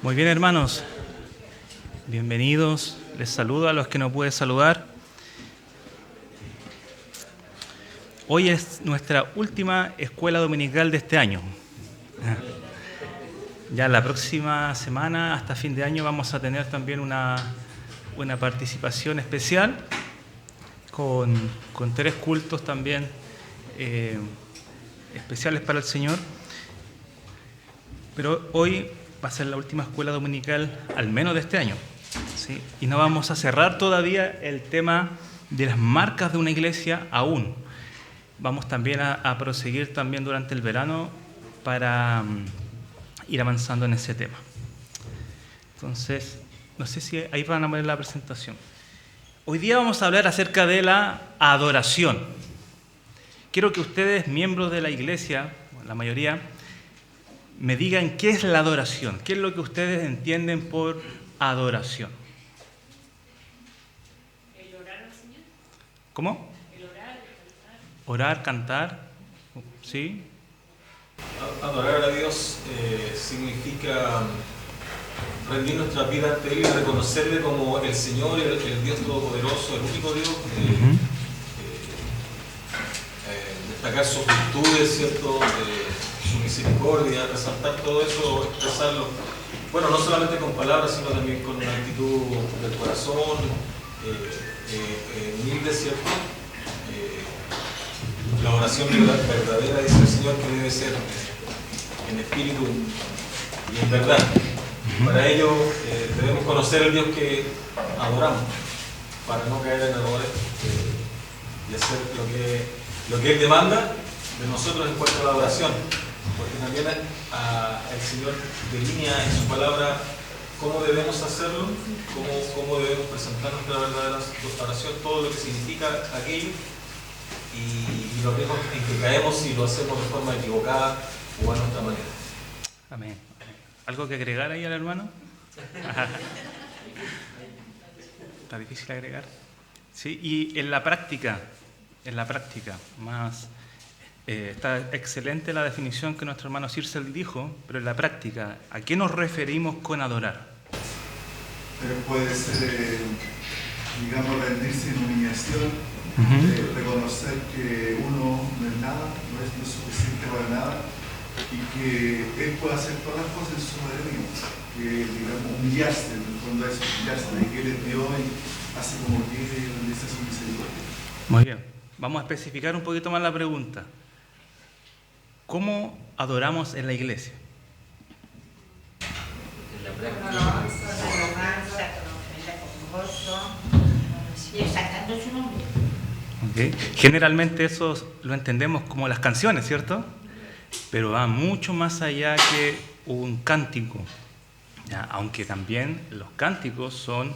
Muy bien, hermanos, bienvenidos. Les saludo a los que no pude saludar. Hoy es nuestra última escuela dominical de este año. Ya la próxima semana, hasta fin de año, vamos a tener también una participación especial con 3 cultos también especiales para el Señor. Pero hoy va a ser la última escuela dominical, al menos de este año, ¿sí? Y no vamos a cerrar todavía el tema de las marcas de una iglesia aún. Vamos también a proseguir también durante el verano para ir avanzando en ese tema. Entonces, no sé si ahí van a ver la presentación. Hoy día vamos a hablar acerca de la adoración. Quiero que ustedes, miembros de la iglesia, la mayoría, me digan qué es la adoración, qué es lo que ustedes entienden por adoración. El orar al Señor. ¿Cómo? El orar, el cantar. Orar, cantar, ¿sí? Adorar a Dios significa rendir nuestra vida ante Él y reconocerle como el Señor, el Dios Todopoderoso, el único Dios. Destacar sus virtudes, ¿cierto? Su misericordia, resaltar todo eso, expresarlo. Bueno, no solamente con palabras, sino también con una actitud del corazón, humilde, ¿cierto? La oración verdadera, dice el Señor, que debe ser en espíritu y en verdad. Para ello debemos conocer el Dios que adoramos, para no caer en errores y hacer lo que Él demanda de nosotros en cuanto a la adoración. Porque también el Señor delinea en su palabra cómo debemos hacerlo, cómo debemos presentar nuestra verdadera oración, todo lo que significa aquello y los riesgos en que caemos si lo hacemos de forma equivocada o a nuestra manera. Amén. ¿Algo que agregar ahí al hermano? Está difícil agregar. Sí, y en la práctica más... está excelente la definición que nuestro hermano Circel dijo, pero en la práctica, ¿a qué nos referimos con adorar? Pero puede ser, digamos, rendirse en humillación, reconocer que uno no es nada, no es lo suficiente para nada, y que Él puede hacer todas las cosas en su soberanía, que, digamos, humillarse, en el fondo es humillarse, y que Él es Dios y hace como quiere y rendirse a su misericordia. Muy bien, vamos a especificar un poquito más la pregunta. ¿Cómo adoramos en la iglesia? Con alabanza, con ofrenda, con gozo y exaltando su nombre. Okay. Generalmente eso lo entendemos como las canciones, ¿cierto? Pero va mucho más allá que un cántico, ¿ya? Aunque también los cánticos son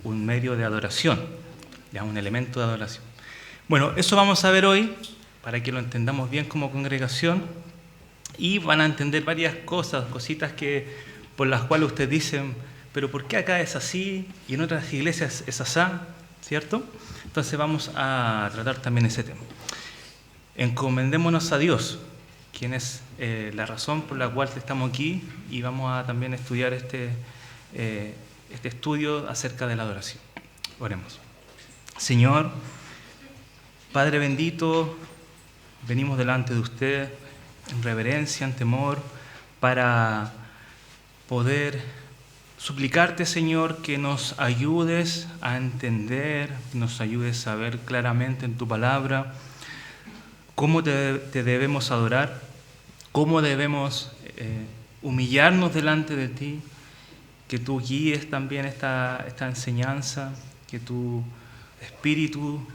un medio de adoración, ¿ya? Un elemento de adoración. Bueno, eso vamos a ver hoy, para que lo entendamos bien como congregación, y van a entender varias cositas por las cuales ustedes dicen, pero ¿por qué acá es así y en otras iglesias es asá? ¿Cierto? Entonces vamos a tratar también ese tema. Encomendémonos a Dios, quien es la razón por la cual estamos aquí, y vamos a también estudiar este estudio acerca de la adoración. Oremos. Señor, Padre bendito, venimos delante de usted en reverencia, en temor, para poder suplicarte, Señor, que nos ayudes a entender, nos ayudes a ver claramente en tu palabra cómo te debemos adorar, cómo debemos humillarnos delante de ti, que tú guíes también esta enseñanza, que tu Espíritu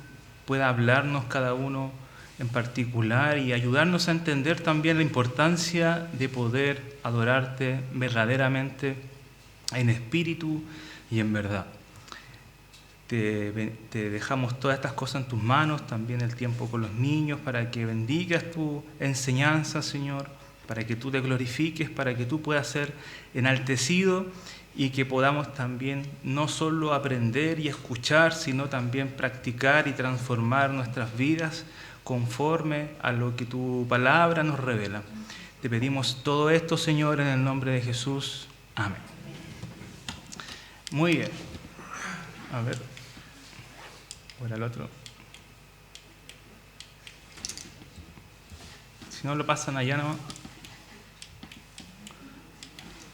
pueda hablarnos cada uno en particular y ayudarnos a entender también la importancia de poder adorarte verdaderamente en espíritu y en verdad. Te dejamos todas estas cosas en tus manos, también el tiempo con los niños, para que bendigas tu enseñanza, Señor, para que tú te glorifiques, para que tú puedas ser enaltecido y que podamos también no solo aprender y escuchar, sino también practicar y transformar nuestras vidas conforme a lo que tu palabra nos revela. Te pedimos todo esto, Señor, en el nombre de Jesús. Amén. Muy bien. A ver. Ahora el otro. Si no lo pasan allá nomás.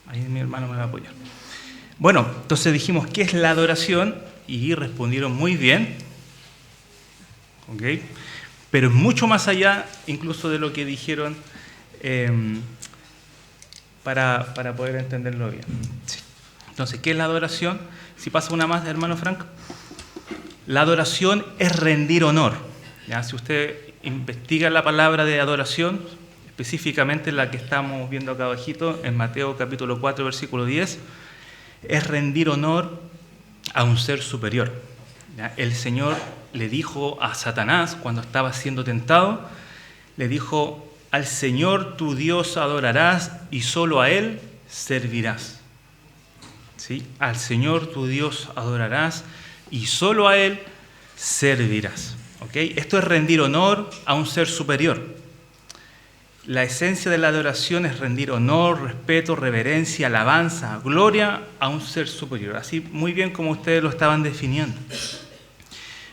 Ahí mi hermano me va a apoyar. Bueno, entonces dijimos qué es la adoración y respondieron muy bien. ¿Ok? Pero es mucho más allá incluso de lo que dijeron para poder entenderlo bien. Sí. Entonces, ¿qué es la adoración? Si pasa una más, hermano Frank. La adoración es rendir honor. ¿Ya? Si usted investiga la palabra de adoración, específicamente la que estamos viendo acá abajito, en Mateo capítulo 4, versículo 10, es rendir honor a un ser superior. ¿Ya? El Señor le dijo a Satanás, cuando estaba siendo tentado, le dijo, al Señor tu Dios adorarás y solo a Él servirás. ¿Sí? Al Señor tu Dios adorarás y solo a Él servirás. ¿Okay? Esto es rendir honor a un ser superior. La esencia de la adoración es rendir honor, respeto, reverencia, alabanza, gloria a un ser superior. Así muy bien como ustedes lo estaban definiendo.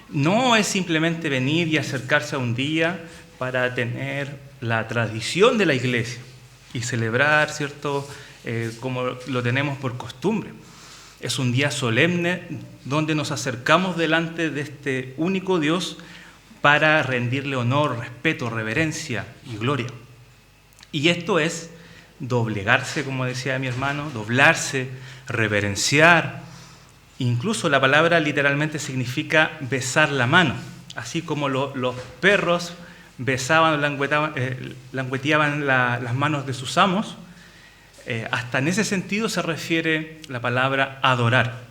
No es simplemente venir y acercarse a un día para tener la tradición de la iglesia y celebrar, ¿cierto?, como lo tenemos por costumbre. Es un día solemne donde nos acercamos delante de este único Dios para rendirle honor, respeto, reverencia y gloria. Y esto es doblegarse, como decía mi hermano, doblarse, reverenciar. Incluso la palabra literalmente significa besar la mano, así como los perros besaban, langueteaban las manos de sus amos. Hasta en ese sentido se refiere la palabra adorar.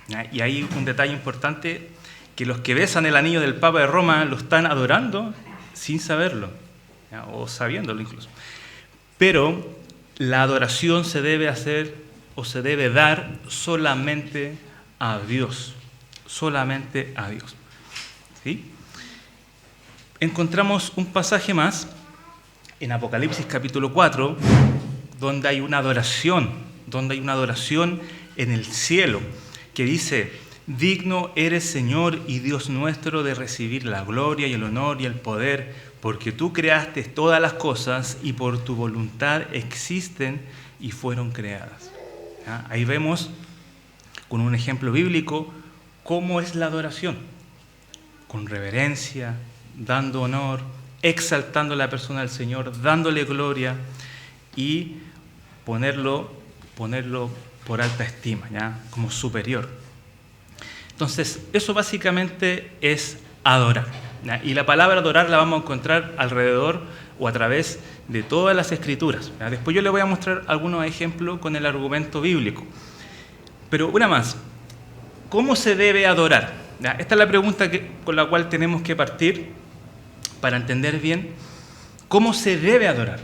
¿Ya? Y hay un detalle importante, que los que besan el anillo del Papa de Roma lo están adorando sin saberlo, ¿ya? O sabiéndolo incluso. Pero la adoración se debe hacer o se debe dar solamente a Dios, solamente a Dios. ¿Sí? Encontramos un pasaje más en Apocalipsis capítulo 4, donde hay una adoración en el cielo, que dice, digno eres Señor y Dios nuestro de recibir la gloria y el honor y el poder, porque tú creaste todas las cosas y por tu voluntad existen y fueron creadas. ¿Ya? Ahí vemos, con un ejemplo bíblico, cómo es la adoración, con reverencia, dando honor, exaltando a la persona del Señor, dándole gloria y ponerlo por alta estima, ¿ya? Como superior. Entonces, eso básicamente es adorar, ¿ya? Y la palabra adorar la vamos a encontrar alrededor o a través de todas las Escrituras, ¿ya? Después yo le voy a mostrar algunos ejemplos con el argumento bíblico. Pero una más, ¿cómo se debe adorar? ¿Ya? Esta es la pregunta con la cual tenemos que partir para entender bien cómo se debe adorar.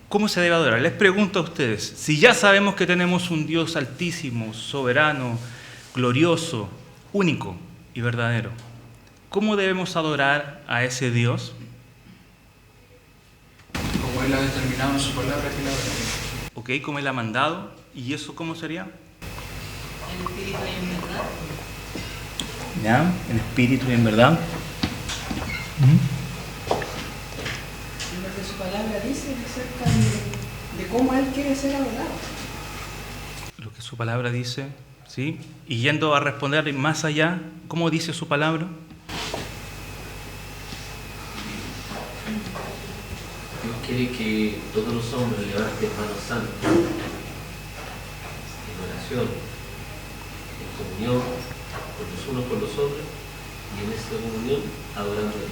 ¿Cómo se debe adorar? Les pregunto a ustedes, si ya sabemos que tenemos un Dios altísimo, soberano, glorioso, único y verdadero, ¿cómo debemos adorar a ese Dios? Como Él ha determinado en su palabra que la adoremos. ¿Ok? Como Él ha mandado. ¿Y eso cómo sería? En espíritu y en verdad. ¿Ya? En espíritu y en verdad. Lo que su palabra dice acerca de cómo Él quiere ser adorado. Lo que su palabra dice, ¿sí? Y yendo a responder más allá, ¿cómo dice su palabra? Dios quiere que todos los hombres levanten manos santas, en oración, en comunión, los unos con los otros, y en esa comunión adorando a Dios.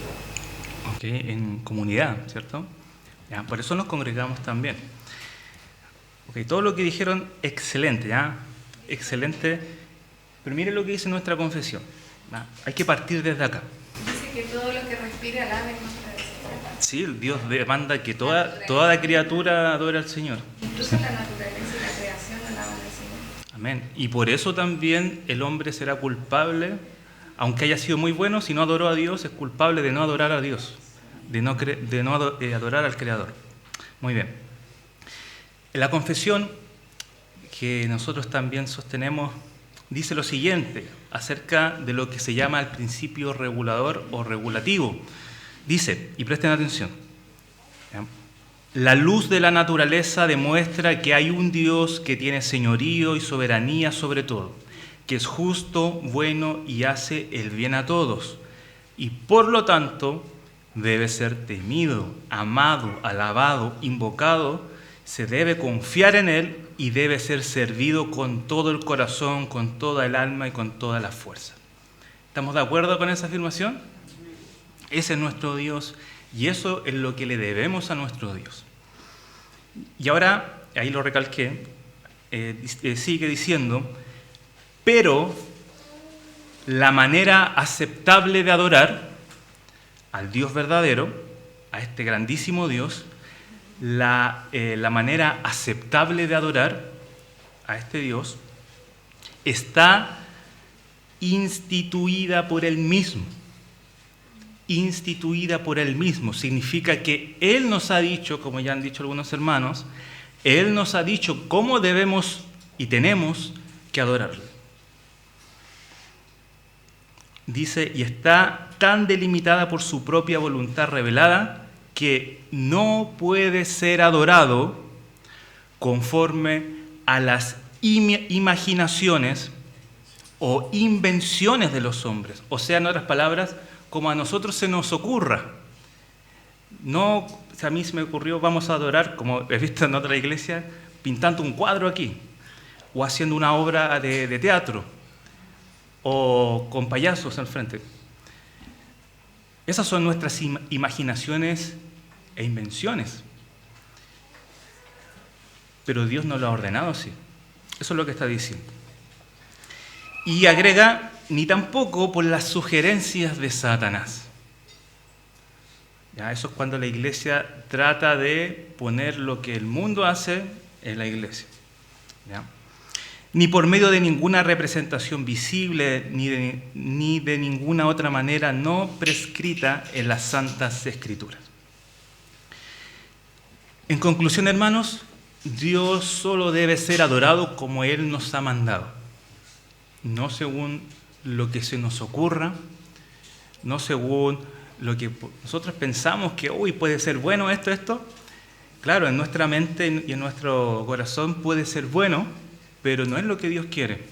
Ok, en comunidad, ¿cierto? ¿Ya? Por eso nos congregamos también. Ok, todo lo que dijeron, excelente, ¿ya? Excelente. Pero mire lo que dice nuestra confesión. ¿Ya? Hay que partir desde acá. Dice que todo lo que respire alabe el nombre del Señor. Sí, Dios demanda que toda la criatura adore al Señor. Incluso la naturaleza y la creación alaban al Señor. Amén. Y por eso también el hombre será culpable, aunque haya sido muy bueno, si no adoró a Dios, es culpable de no adorar a Dios, de no adorar al Creador. Muy bien. En la confesión que nosotros también sostenemos dice lo siguiente acerca de lo que se llama el principio regulador o regulativo. Dice, y presten atención, ¿ya? La luz de la naturaleza demuestra que hay un Dios que tiene señorío y soberanía sobre todo, que es justo, bueno y hace el bien a todos, y por lo tanto debe ser temido, amado, alabado, invocado, se debe confiar en Él y debe ser servido con todo el corazón, con toda el alma y con toda la fuerza. ¿Estamos de acuerdo con esa afirmación? Ese es nuestro Dios y eso es lo que le debemos a nuestro Dios. Y ahora, ahí lo recalqué, sigue diciendo, pero la manera aceptable de adorar al Dios verdadero, a este grandísimo Dios, la manera aceptable de adorar a este Dios está instituida por Él mismo. Instituida por Él mismo. Significa que Él nos ha dicho, como ya han dicho algunos hermanos, Él nos ha dicho cómo debemos y tenemos que adorarle. Dice, y está tan delimitada por su propia voluntad revelada que no puede ser adorado conforme a las imaginaciones o invenciones de los hombres. O sea, en otras palabras, como a nosotros se nos ocurra. No, si a mí se me ocurrió, vamos a adorar, como he visto en otra iglesia, pintando un cuadro aquí, o haciendo una obra de teatro, o con payasos al frente. Esas son nuestras imaginaciones e invenciones. Pero Dios no lo ha ordenado así. Eso es lo que está diciendo. Y agrega, ni tampoco por las sugerencias de Satanás. ¿Ya? Eso es cuando la iglesia trata de poner lo que el mundo hace en la iglesia. ¿Ya? Ni por medio de ninguna representación visible, ni de ninguna otra manera no prescrita en las Santas Escrituras. En conclusión, hermanos, Dios solo debe ser adorado como Él nos ha mandado, no según lo que se nos ocurra, no según lo que nosotros pensamos que hoy puede ser bueno esto. Claro, en nuestra mente y en nuestro corazón puede ser bueno, pero no es lo que Dios quiere.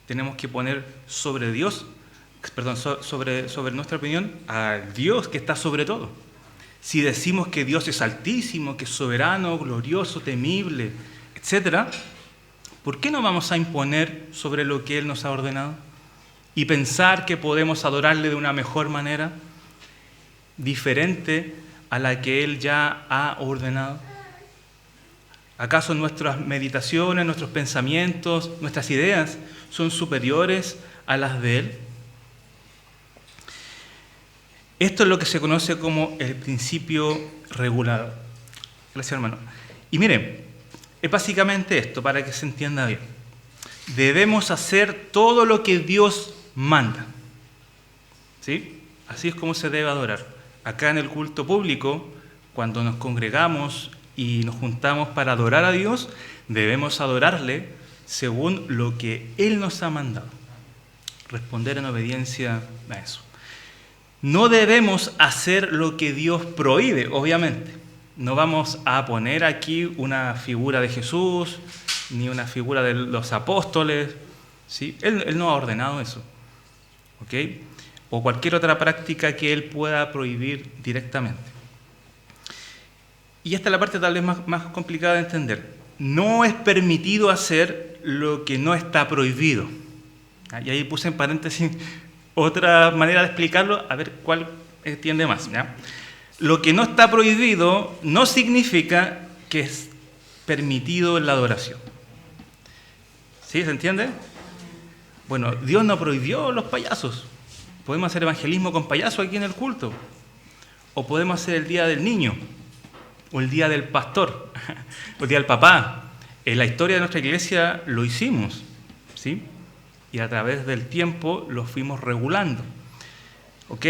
Tenemos que poner sobre nuestra opinión al Dios que está sobre todo. Si decimos que Dios es altísimo, que es soberano, glorioso, temible, etc., ¿por qué no vamos a imponer sobre lo que Él nos ha ordenado? Y pensar que podemos adorarle de una mejor manera, diferente a la que Él ya ha ordenado. ¿Acaso nuestras meditaciones, nuestros pensamientos, nuestras ideas son superiores a las de Él? Esto es lo que se conoce como el principio regulador. Gracias, hermano. Y miren, es básicamente esto, para que se entienda bien. Debemos hacer todo lo que Dios manda. ¿Sí? Así es como se debe adorar. Acá en el culto público, cuando nos congregamos y nos juntamos para adorar a Dios, debemos adorarle según lo que Él nos ha mandado. Responder en obediencia a eso. No debemos hacer lo que Dios prohíbe, obviamente. No vamos a poner aquí una figura de Jesús, ni una figura de los apóstoles, ¿sí? Él no ha ordenado eso, ¿ok? O cualquier otra práctica que Él pueda prohibir directamente. Y esta es la parte tal vez más complicada de entender. No es permitido hacer lo que no está prohibido. Y ahí puse en paréntesis otra manera de explicarlo, a ver cuál entiende más. ¿Ya? Lo que no está prohibido no significa que es permitido en la adoración. ¿Sí? ¿Se entiende? Bueno, Dios no prohibió los payasos. Podemos hacer evangelismo con payasos aquí en el culto. O podemos hacer el día del niño. O el día del pastor. O el día del papá. En la historia de nuestra iglesia lo hicimos. ¿Sí? Y a través del tiempo lo fuimos regulando. ¿Ok?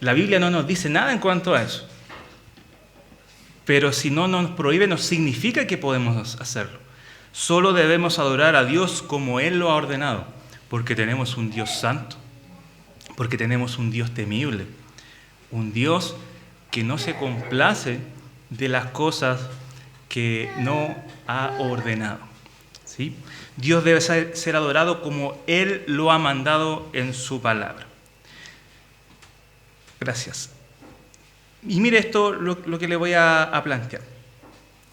La Biblia no nos dice nada en cuanto a eso. Pero si no nos prohíbe, no significa que podemos hacerlo. Solo debemos adorar a Dios como Él lo ha ordenado, porque tenemos un Dios santo, porque tenemos un Dios temible, un Dios que no se complace de las cosas que no ha ordenado. ¿Sí? Dios debe ser adorado como Él lo ha mandado en su palabra. Gracias. Y mire esto, lo que le voy a plantear.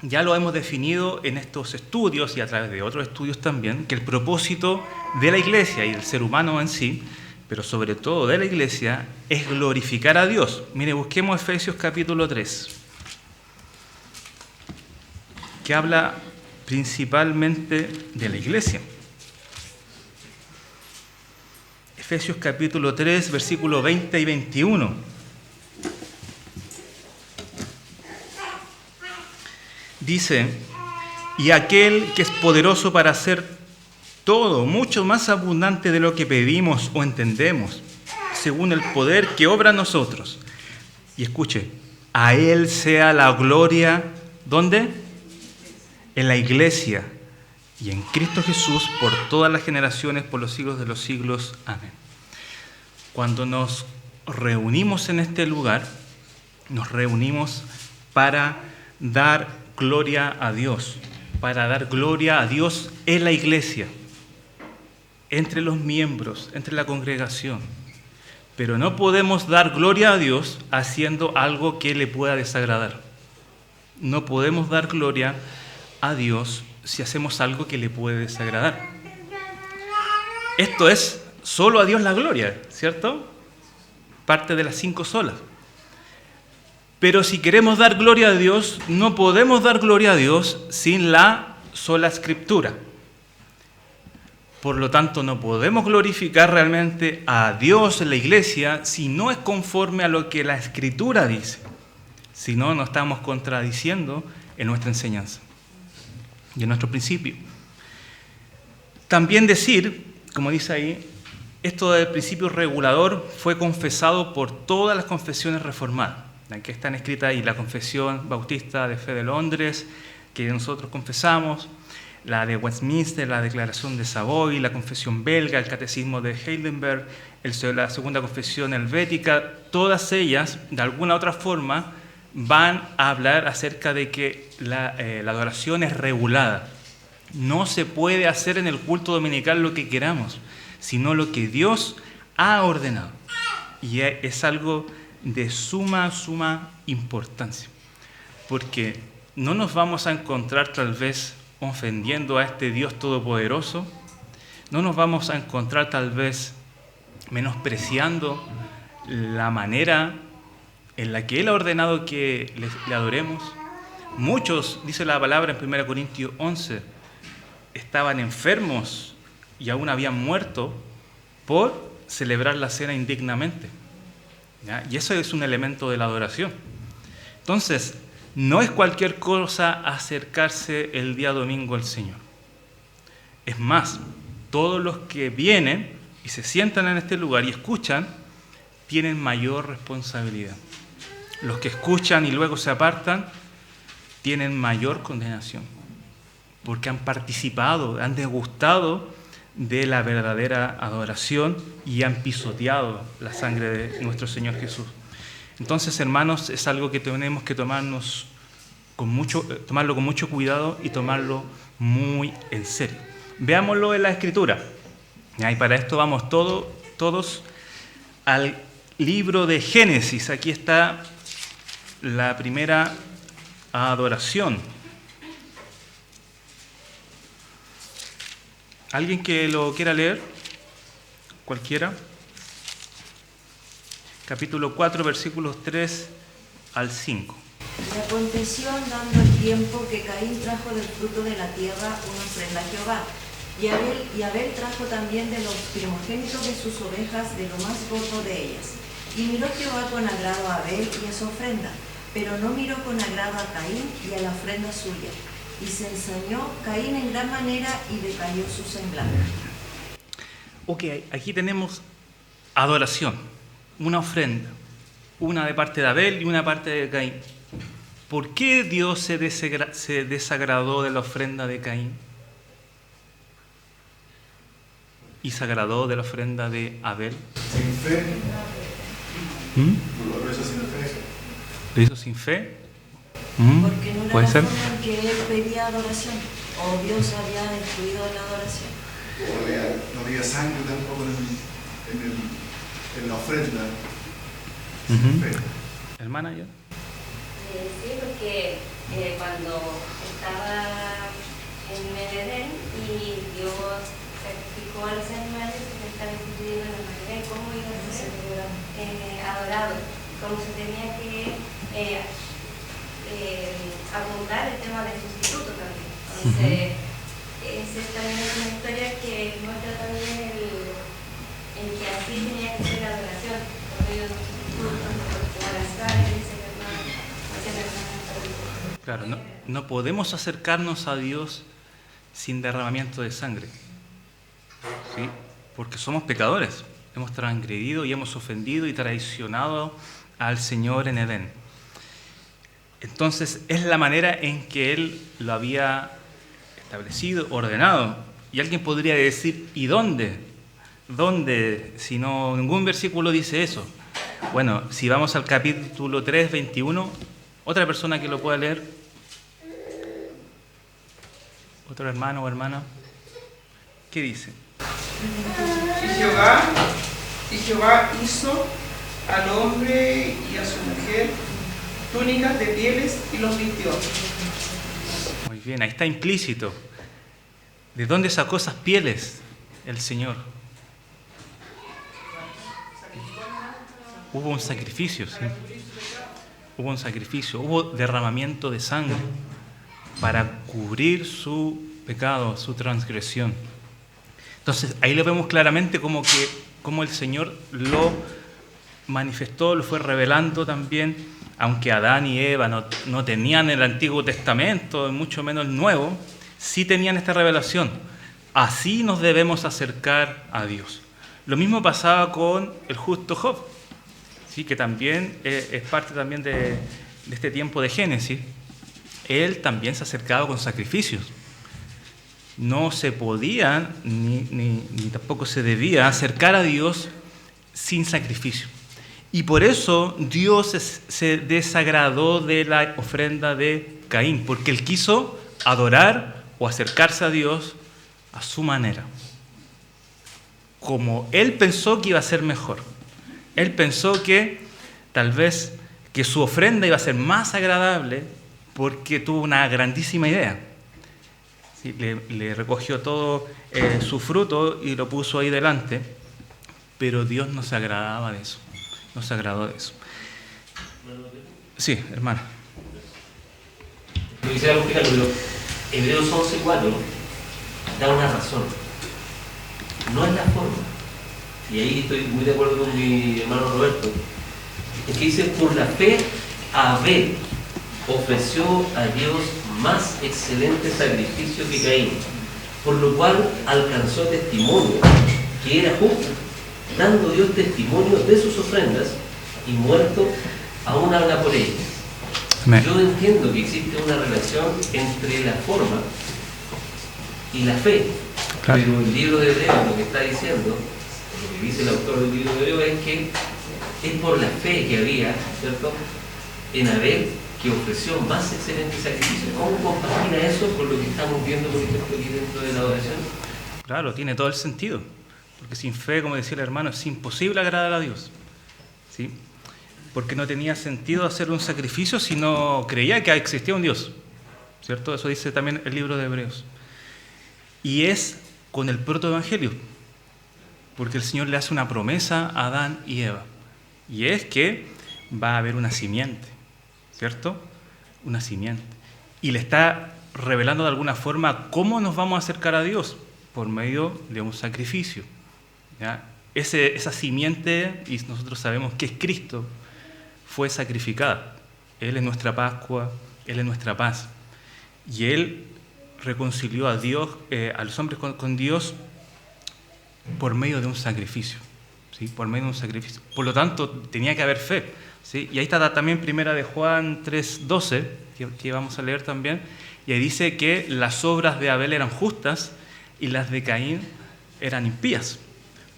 Ya lo hemos definido en estos estudios y a través de otros estudios también, que el propósito de la iglesia y del ser humano en sí, pero sobre todo de la iglesia, es glorificar a Dios. Mire, busquemos Efesios capítulo 3, que habla principalmente de la iglesia. Efesios capítulo 3, versículos 20 y 21. Dice, y aquel que es poderoso para hacer todo, mucho más abundante de lo que pedimos o entendemos, según el poder que obra en nosotros. Y escuche, a Él sea la gloria, ¿dónde? En la iglesia y en Cristo Jesús por todas las generaciones, por los siglos de los siglos. Amén. Cuando nos reunimos en este lugar, nos reunimos para dar gloria a Dios, para dar gloria a Dios en la iglesia, entre los miembros, entre la congregación. Pero no podemos dar gloria a Dios haciendo algo que le pueda desagradar. No podemos dar gloria a Dios si hacemos algo que le puede desagradar. Esto es solo a Dios la gloria, ¿cierto? Parte de las 5 solas. Pero si queremos dar gloria a Dios, no podemos dar gloria a Dios sin la sola Escritura. Por lo tanto, no podemos glorificar realmente a Dios en la iglesia si no es conforme a lo que la Escritura dice. Si no, nos estamos contradiciendo en nuestra enseñanza y en nuestro principio. También decir, como dice ahí, esto del principio regulador fue confesado por todas las confesiones reformadas. La que están escritas ahí, la Confesión Bautista de Fe de Londres, que nosotros confesamos, la de Westminster, la Declaración de Savoy, la Confesión Belga, el Catecismo de Heidelberg, la Segunda Confesión Helvética, todas ellas, de alguna u otra forma, van a hablar acerca de que la adoración es regulada. No se puede hacer en el culto dominical lo que queramos, sino lo que Dios ha ordenado. Y es algo de suma importancia, porque no nos vamos a encontrar tal vez ofendiendo a este Dios todopoderoso, no nos vamos a encontrar tal vez menospreciando la manera en la que Él ha ordenado que le adoremos. Muchos, dice la palabra en 1 Corintios 11, estaban enfermos y aún habían muerto por celebrar la cena indignamente. ¿Ya? Y eso es un elemento de la adoración. Entonces, no es cualquier cosa acercarse el día domingo al Señor. Es más, todos los que vienen y se sientan en este lugar y escuchan, tienen mayor responsabilidad. Los que escuchan y luego se apartan, tienen mayor condenación, porque han participado, han degustado de la verdadera adoración y han pisoteado la sangre de nuestro Señor Jesús. Entonces, hermanos, es algo que tenemos que tomarlo con mucho cuidado y tomarlo muy en serio. Veámoslo en la Escritura. Y para esto vamos todos al libro de Génesis. Aquí está la primera adoración. ¿Alguien que lo quiera leer? ¿Cualquiera? Capítulo 4, versículos 3 al 5. Y aconteció andando el tiempo que Caín trajo del fruto de la tierra una ofrenda a Jehová. Y Abel trajo también de los primogénitos de sus ovejas, de lo más gordo de ellas. Y miró Jehová con agrado a Abel y a su ofrenda, pero no miró con agrado a Caín y a la ofrenda suya. Y se ensañó Caín en gran manera y decayó su semblante. Ok, aquí tenemos adoración, una ofrenda, una de parte de Abel y una parte de Caín. ¿Por qué Dios se desagradó de la ofrenda de Caín? y se agradó de la ofrenda de Abel. Sin fe, lo hizo sin fe. ¿Lo hizo sin fe? Porque no era ¿Puede la ser? forma en que él pedía adoración, o Dios había instruido la adoración. No había sangre tampoco en la ofrenda. Ujú. Fe. ¿Hermana ya? Sí, porque cuando estaba en el Edén y Dios sacrificó a los animales, se estaba instituyendo la manera en cómo iba a ser adorado, cómo se tenía que abundar el tema del sustituto también. Entonces, esa también es una historia que muestra también el que así tenía que ser la adoración, por medio de un sustituto, como las sales, Claro, no podemos acercarnos a Dios sin derramamiento de sangre, ¿sí? Porque somos pecadores, hemos transgredido y hemos ofendido y traicionado al Señor en Edén. Entonces es la manera en que Él lo había establecido, ordenado. Y alguien podría decir, ¿y dónde? ¿Dónde? Si no, ningún versículo dice eso. Bueno, si vamos al capítulo 3, 21, otra persona que lo pueda leer. Otro hermano o hermana. ¿Qué dice? Y Jehová hizo al hombre y a su mujer túnicas de pieles y los vistió. Muy bien, ahí está implícito. ¿De dónde sacó esas pieles el Señor? Hubo un sacrificio, sí. Hubo un sacrificio, hubo derramamiento de sangre para cubrir su pecado, su transgresión. Entonces, ahí lo vemos claramente como el Señor lo manifestó, lo fue revelando también, aunque Adán y Eva no tenían el Antiguo Testamento, mucho menos el Nuevo, sí tenían esta revelación. Así nos debemos acercar a Dios. Lo mismo pasaba con el justo Job, ¿sí? Que también es parte también de este tiempo de Génesis. Él también se acercaba con sacrificios. No se podía ni tampoco se debía acercar a Dios sin sacrificio. Y por eso Dios se desagradó de la ofrenda de Caín, porque él quiso adorar o acercarse a Dios a su manera, como él pensó que iba a ser mejor. Él pensó que tal vez que su ofrenda iba a ser más agradable porque tuvo una grandísima idea. Sí, le recogió todo su fruto y lo puso ahí delante, pero Dios no se agradaba de eso. No se agradó de eso. Sí, hermano. Yo quisiera explicarlo, pero Hebreos 11:4 da una razón. No es la forma. Y ahí estoy muy de acuerdo con mi hermano Roberto. Es que dice, por la fe Abel ofreció a Dios más excelente sacrificio que Caín, por lo cual alcanzó testimonio que era justo, dando Dios testimonio de sus ofrendas y muerto aún habla por ellas. Yo entiendo que existe una relación entre la forma y la fe, claro. Pero el libro de Hebreos lo que está diciendo, lo que dice el autor del libro de Hebreos, es que es por la fe que había, ¿cierto?, en Abel, que ofreció más excelente sacrificio. ¿Cómo compagina eso con lo que estamos viendo, por ejemplo, aquí dentro de la oración? Claro, tiene todo el sentido. Porque sin fe, como decía el hermano, es imposible agradar a Dios, ¿sí? Porque no tenía sentido hacer un sacrificio si no creía que existía un Dios, ¿cierto? Eso dice también el libro de Hebreos. Y es con el protoevangelio, porque el Señor le hace una promesa a Adán y Eva, y es que va a haber una simiente, ¿cierto? Una simiente. Y le está revelando de alguna forma cómo nos vamos a acercar a Dios, por medio de un sacrificio. ¿Ya? Esa simiente, y nosotros sabemos que es Cristo, fue sacrificada. Él es nuestra Pascua, Él es nuestra paz. Y Él reconcilió a Dios, a los hombres con Dios por medio de un sacrificio, ¿sí? Por medio de un sacrificio. Por lo tanto, tenía que haber fe, ¿sí? Y ahí está también primera de Juan 3:12, que vamos a leer también, y ahí dice que las obras de Abel eran justas y las de Caín eran impías.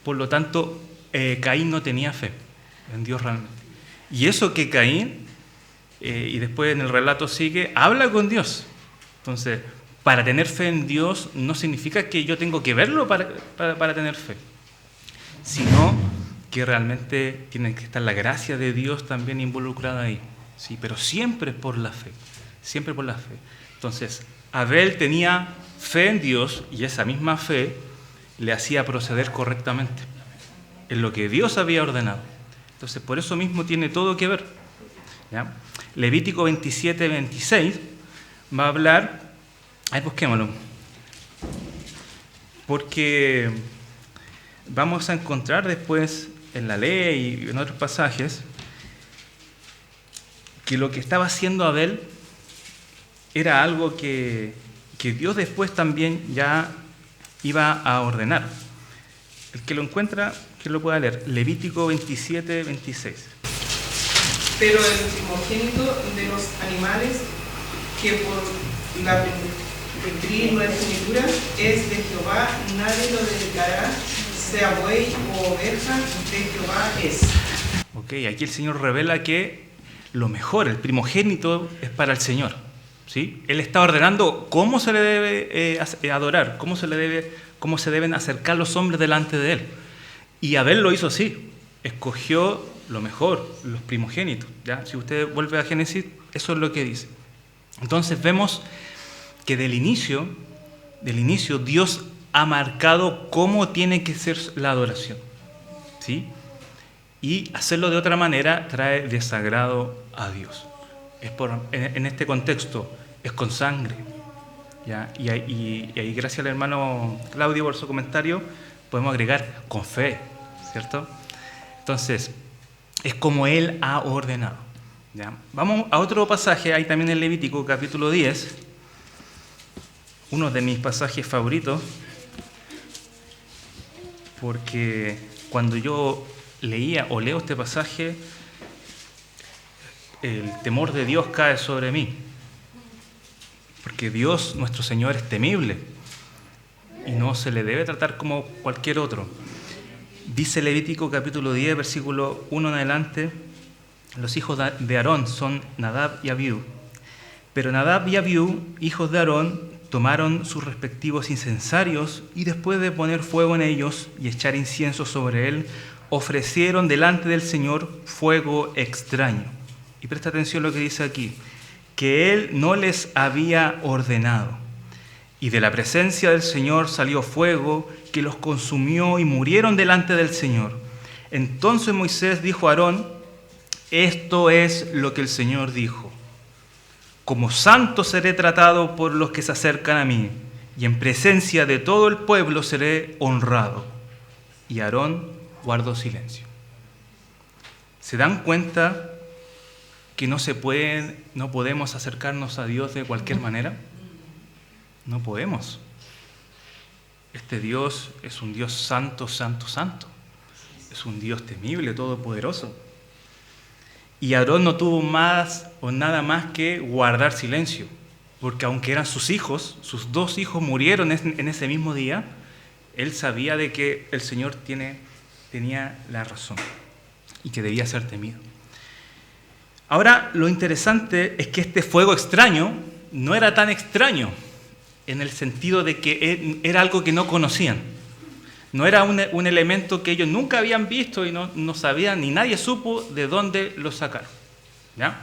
Por lo tanto, Caín no tenía fe en Dios realmente. Y eso que Caín, y después en el relato sigue, habla con Dios. Entonces, para tener fe en Dios no significa que yo tengo que verlo para tener fe, sino que realmente tiene que estar la gracia de Dios también involucrada ahí. ¿Sí? Pero siempre por la fe, siempre por la fe. Entonces, Abel tenía fe en Dios y esa misma fe le hacía proceder correctamente en lo que Dios había ordenado. Entonces, por eso mismo tiene todo que ver. ¿Ya? Levítico 27, 26 va a hablar, ahí busquémoslo, porque vamos a encontrar después en la ley y en otros pasajes que lo que estaba haciendo Abel era algo que Dios después también ya iba a ordenar. El que lo encuentra, que lo pueda leer. Levítico 27, 26. Pero el primogénito de los animales que por la primogenitura es de Jehová, nadie lo dedicará, sea buey o oveja, de Jehová es. Ok, aquí el Señor revela que lo mejor, el primogénito, es para el Señor. ¿Sí? Él está ordenando cómo se le debe adorar, cómo se deben acercar los hombres delante de Él. Y Abel lo hizo así, escogió lo mejor, los primogénitos. ¿Ya? Si usted vuelve a Génesis, eso es lo que dice. Entonces vemos que del inicio Dios ha marcado cómo tiene que ser la adoración. ¿Sí? Y hacerlo de otra manera trae desagrado a Dios. En este contexto es con sangre. ¿Ya? Y ahí, gracias al hermano Claudio por su comentario, podemos agregar con fe, ¿cierto? Entonces, es como Él ha ordenado. ¿Ya? Vamos a otro pasaje, ahí también en Levítico, capítulo 10, uno de mis pasajes favoritos, porque cuando yo leía o leo este pasaje, el temor de Dios cae sobre mí, porque Dios, nuestro Señor, es temible y no se le debe tratar como cualquier otro. Dice Levítico capítulo 10, versículo 1 en adelante, los hijos de Aarón son Nadab y Abiú. Pero Nadab y Abiú, hijos de Aarón, tomaron sus respectivos incensarios y después de poner fuego en ellos y echar incienso sobre él, ofrecieron delante del Señor fuego extraño. Y presta atención a lo que dice aquí, que Él no les había ordenado. Y de la presencia del Señor salió fuego que los consumió y murieron delante del Señor. Entonces Moisés dijo a Aarón, esto es lo que el Señor dijo. Como santo seré tratado por los que se acercan a mí, y en presencia de todo el pueblo seré honrado. Y Aarón guardó silencio. ¿Se dan cuenta que no podemos acercarnos a Dios de cualquier manera? No podemos. Este Dios es un Dios santo, santo, santo. Es un Dios temible, todopoderoso. Y Aarón no tuvo más o nada más que guardar silencio, porque aunque eran sus hijos, sus dos hijos murieron en ese mismo día, él sabía de que el Señor tenía la razón y que debía ser temido. Ahora, lo interesante es que este fuego extraño no era tan extraño en el sentido de que era algo que no conocían. No era un elemento que ellos nunca habían visto y no sabían, ni nadie supo de dónde lo sacaron. ¿Ya?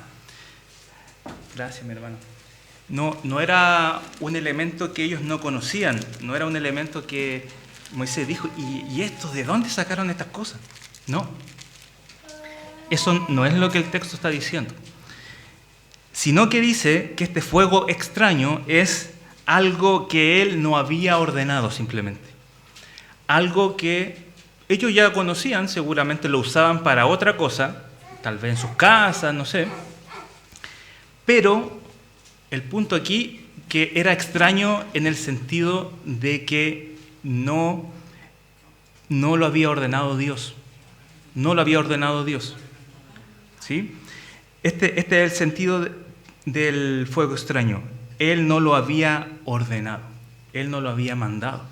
Gracias, mi hermano. No era un elemento que ellos no conocían, no era un elemento que Moisés dijo, ¿y esto de dónde sacaron estas cosas? No. Eso no es lo que el texto está diciendo, sino que dice que este fuego extraño es algo que él no había ordenado simplemente. Algo que ellos ya conocían, seguramente lo usaban para otra cosa, tal vez en sus casas, no sé. Pero el punto aquí, que era extraño en el sentido de que no lo había ordenado Dios. No lo había ordenado Dios. ¿Sí? Este es el sentido del fuego extraño. Él no lo había ordenado. Él no lo había mandado.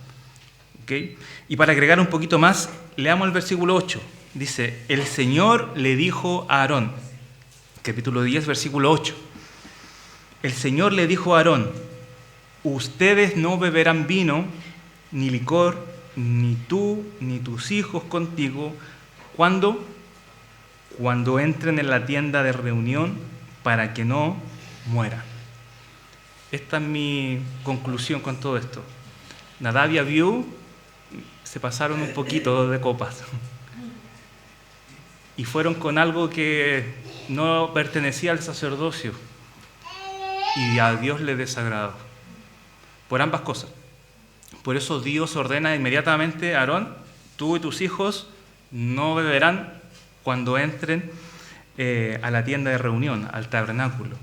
¿Okay? Y para agregar un poquito más, leamos el versículo 8. Dice, el Señor le dijo a Aarón, capítulo 10, versículo 8. El Señor le dijo a Aarón, ustedes no beberán vino, ni licor, ni tú, ni tus hijos contigo, cuando entren en la tienda de reunión, para que no mueran. Esta es mi conclusión con todo esto. Nadab y Abiú se pasaron un poquito de copas y fueron con algo que no pertenecía al sacerdocio y a Dios le desagradó por ambas cosas. Por eso Dios ordena inmediatamente a Aarón, tú y tus hijos no beberán cuando entren a la tienda de reunión, al tabernáculo.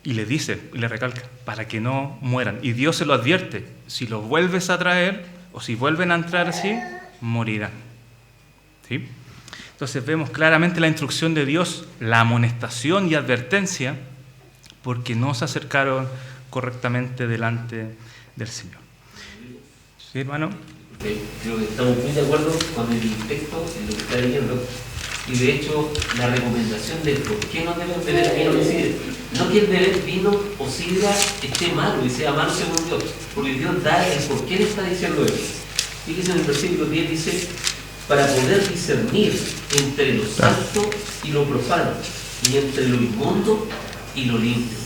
Y le dice, y le recalca, para que no mueran. Y Dios se lo advierte, si los vuelves a traer, o si vuelven a entrar así, morirán. ¿Sí? Entonces vemos claramente la instrucción de Dios, la amonestación y advertencia, porque no se acercaron correctamente delante del Señor. ¿Sí, hermano? Creo que estamos muy de acuerdo con el texto, en lo que está leyendo. Y de hecho, la recomendación de por qué no deben beber vino y sidra. No que el beber vino o sidra esté malo y sea malo según Dios, porque Dios da el por qué le está diciendo eso. Fíjense en el versículo 10, dice, para poder discernir entre lo santo y lo profano, y entre lo inmundo y lo limpio.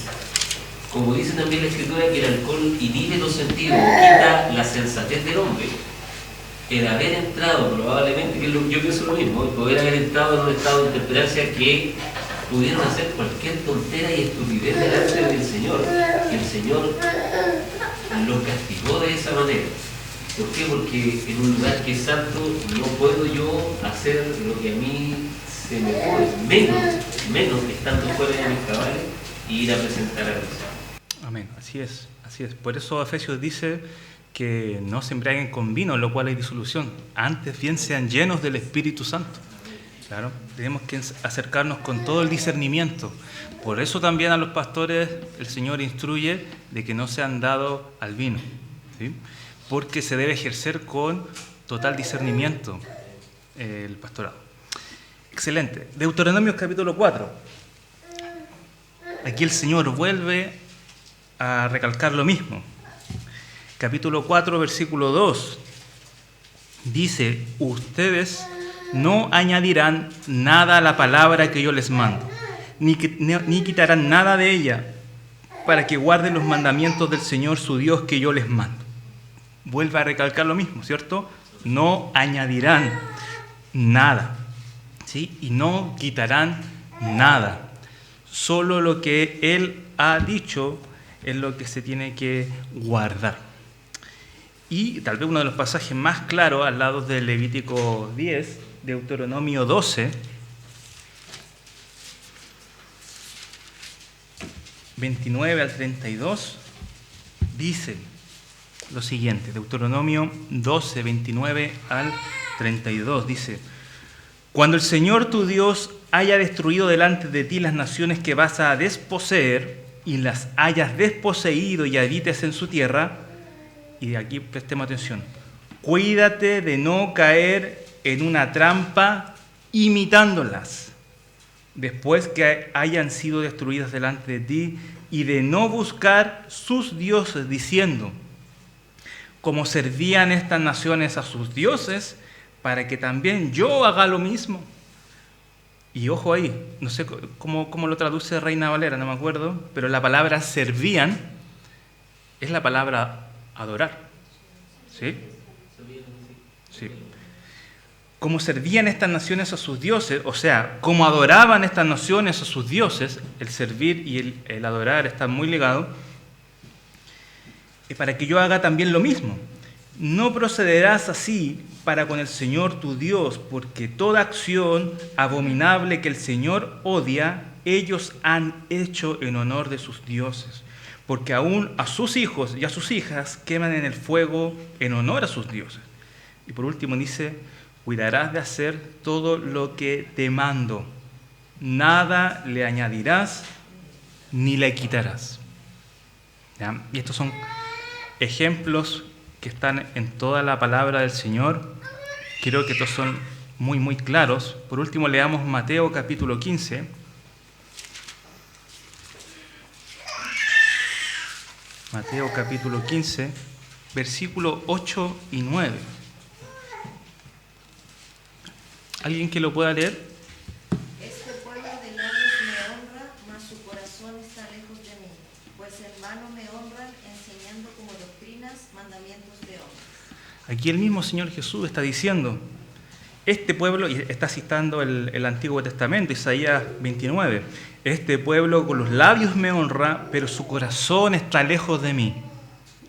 Como dice también la Escritura, que el alcohol inhibe los sentidos, quita la sensatez del hombre. El haber entrado, probablemente, que yo pienso lo mismo, el poder haber entrado en un estado de intemperancia que pudieron hacer cualquier tontera y estupidez delante del Señor. Y el Señor los castigó de esa manera. ¿Por qué? Porque en un lugar que es santo no puedo yo hacer lo que a mí se me ocurre, menos estando fuera de mis cabales y ir a presentar a Dios. Amén, así es, así es. Por eso Efesios dice que no se embriaguen con vino, en lo cual hay disolución. Antes bien sean llenos del Espíritu Santo. Claro, tenemos que acercarnos con todo el discernimiento. Por eso también a los pastores el Señor instruye de que no sean dados al vino, ¿sí? Porque se debe ejercer con total discernimiento el pastorado. Excelente. Deuteronomio capítulo 4. Aquí el Señor vuelve a recalcar lo mismo. Capítulo 4, versículo 2. Dice, ustedes no añadirán nada a la palabra que yo les mando, ni quitarán nada de ella, para que guarden los mandamientos del Señor su Dios que yo les mando. Vuelve a recalcar lo mismo, ¿cierto? No añadirán nada, ¿sí? Y no quitarán nada. Solo lo que Él ha dicho es lo que se tiene que guardar. Y tal vez uno de los pasajes más claros al lado de Levítico 10, Deuteronomio 12, 29 al 32, dice lo siguiente. Deuteronomio 12, 29 al 32, dice, cuando el Señor tu Dios haya destruido delante de ti las naciones que vas a desposeer, y las hayas desposeído y habites en su tierra, y aquí prestemos atención, cuídate de no caer en una trampa imitándolas, después que hayan sido destruidas delante de ti, y de no buscar sus dioses, diciendo, como servían estas naciones a sus dioses, para que también yo haga lo mismo. Y ojo ahí, no sé cómo lo traduce Reina Valera, no me acuerdo, pero la palabra servían es la palabra adorar. ¿Sí? Sí. Como servían estas naciones a sus dioses, o sea, como adoraban estas naciones a sus dioses, el servir y el adorar están muy ligados, y para que yo haga también lo mismo. No procederás así para con el Señor tu Dios, porque toda acción abominable que el Señor odia, ellos han hecho en honor de sus dioses, porque aún a sus hijos y a sus hijas queman en el fuego en honor a sus dioses. Y por último dice, cuidarás de hacer todo lo que te mando, nada le añadirás ni le quitarás. ¿Ya? Y estos son ejemplos que están en toda la palabra del Señor. Creo que estos son muy, muy claros. Por último, leamos Mateo capítulo 15. Mateo capítulo 15, versículos 8 y 9. ¿Alguien que lo pueda leer? Este pueblo de labios me honra, mas su corazón está lejos de mí, pues en vano me honran, enseñando como doctrinas mandamientos de hombres. Aquí el mismo Señor Jesús está diciendo, este pueblo, y está citando el Antiguo Testamento, Isaías 29, este pueblo con los labios me honra, pero su corazón está lejos de mí,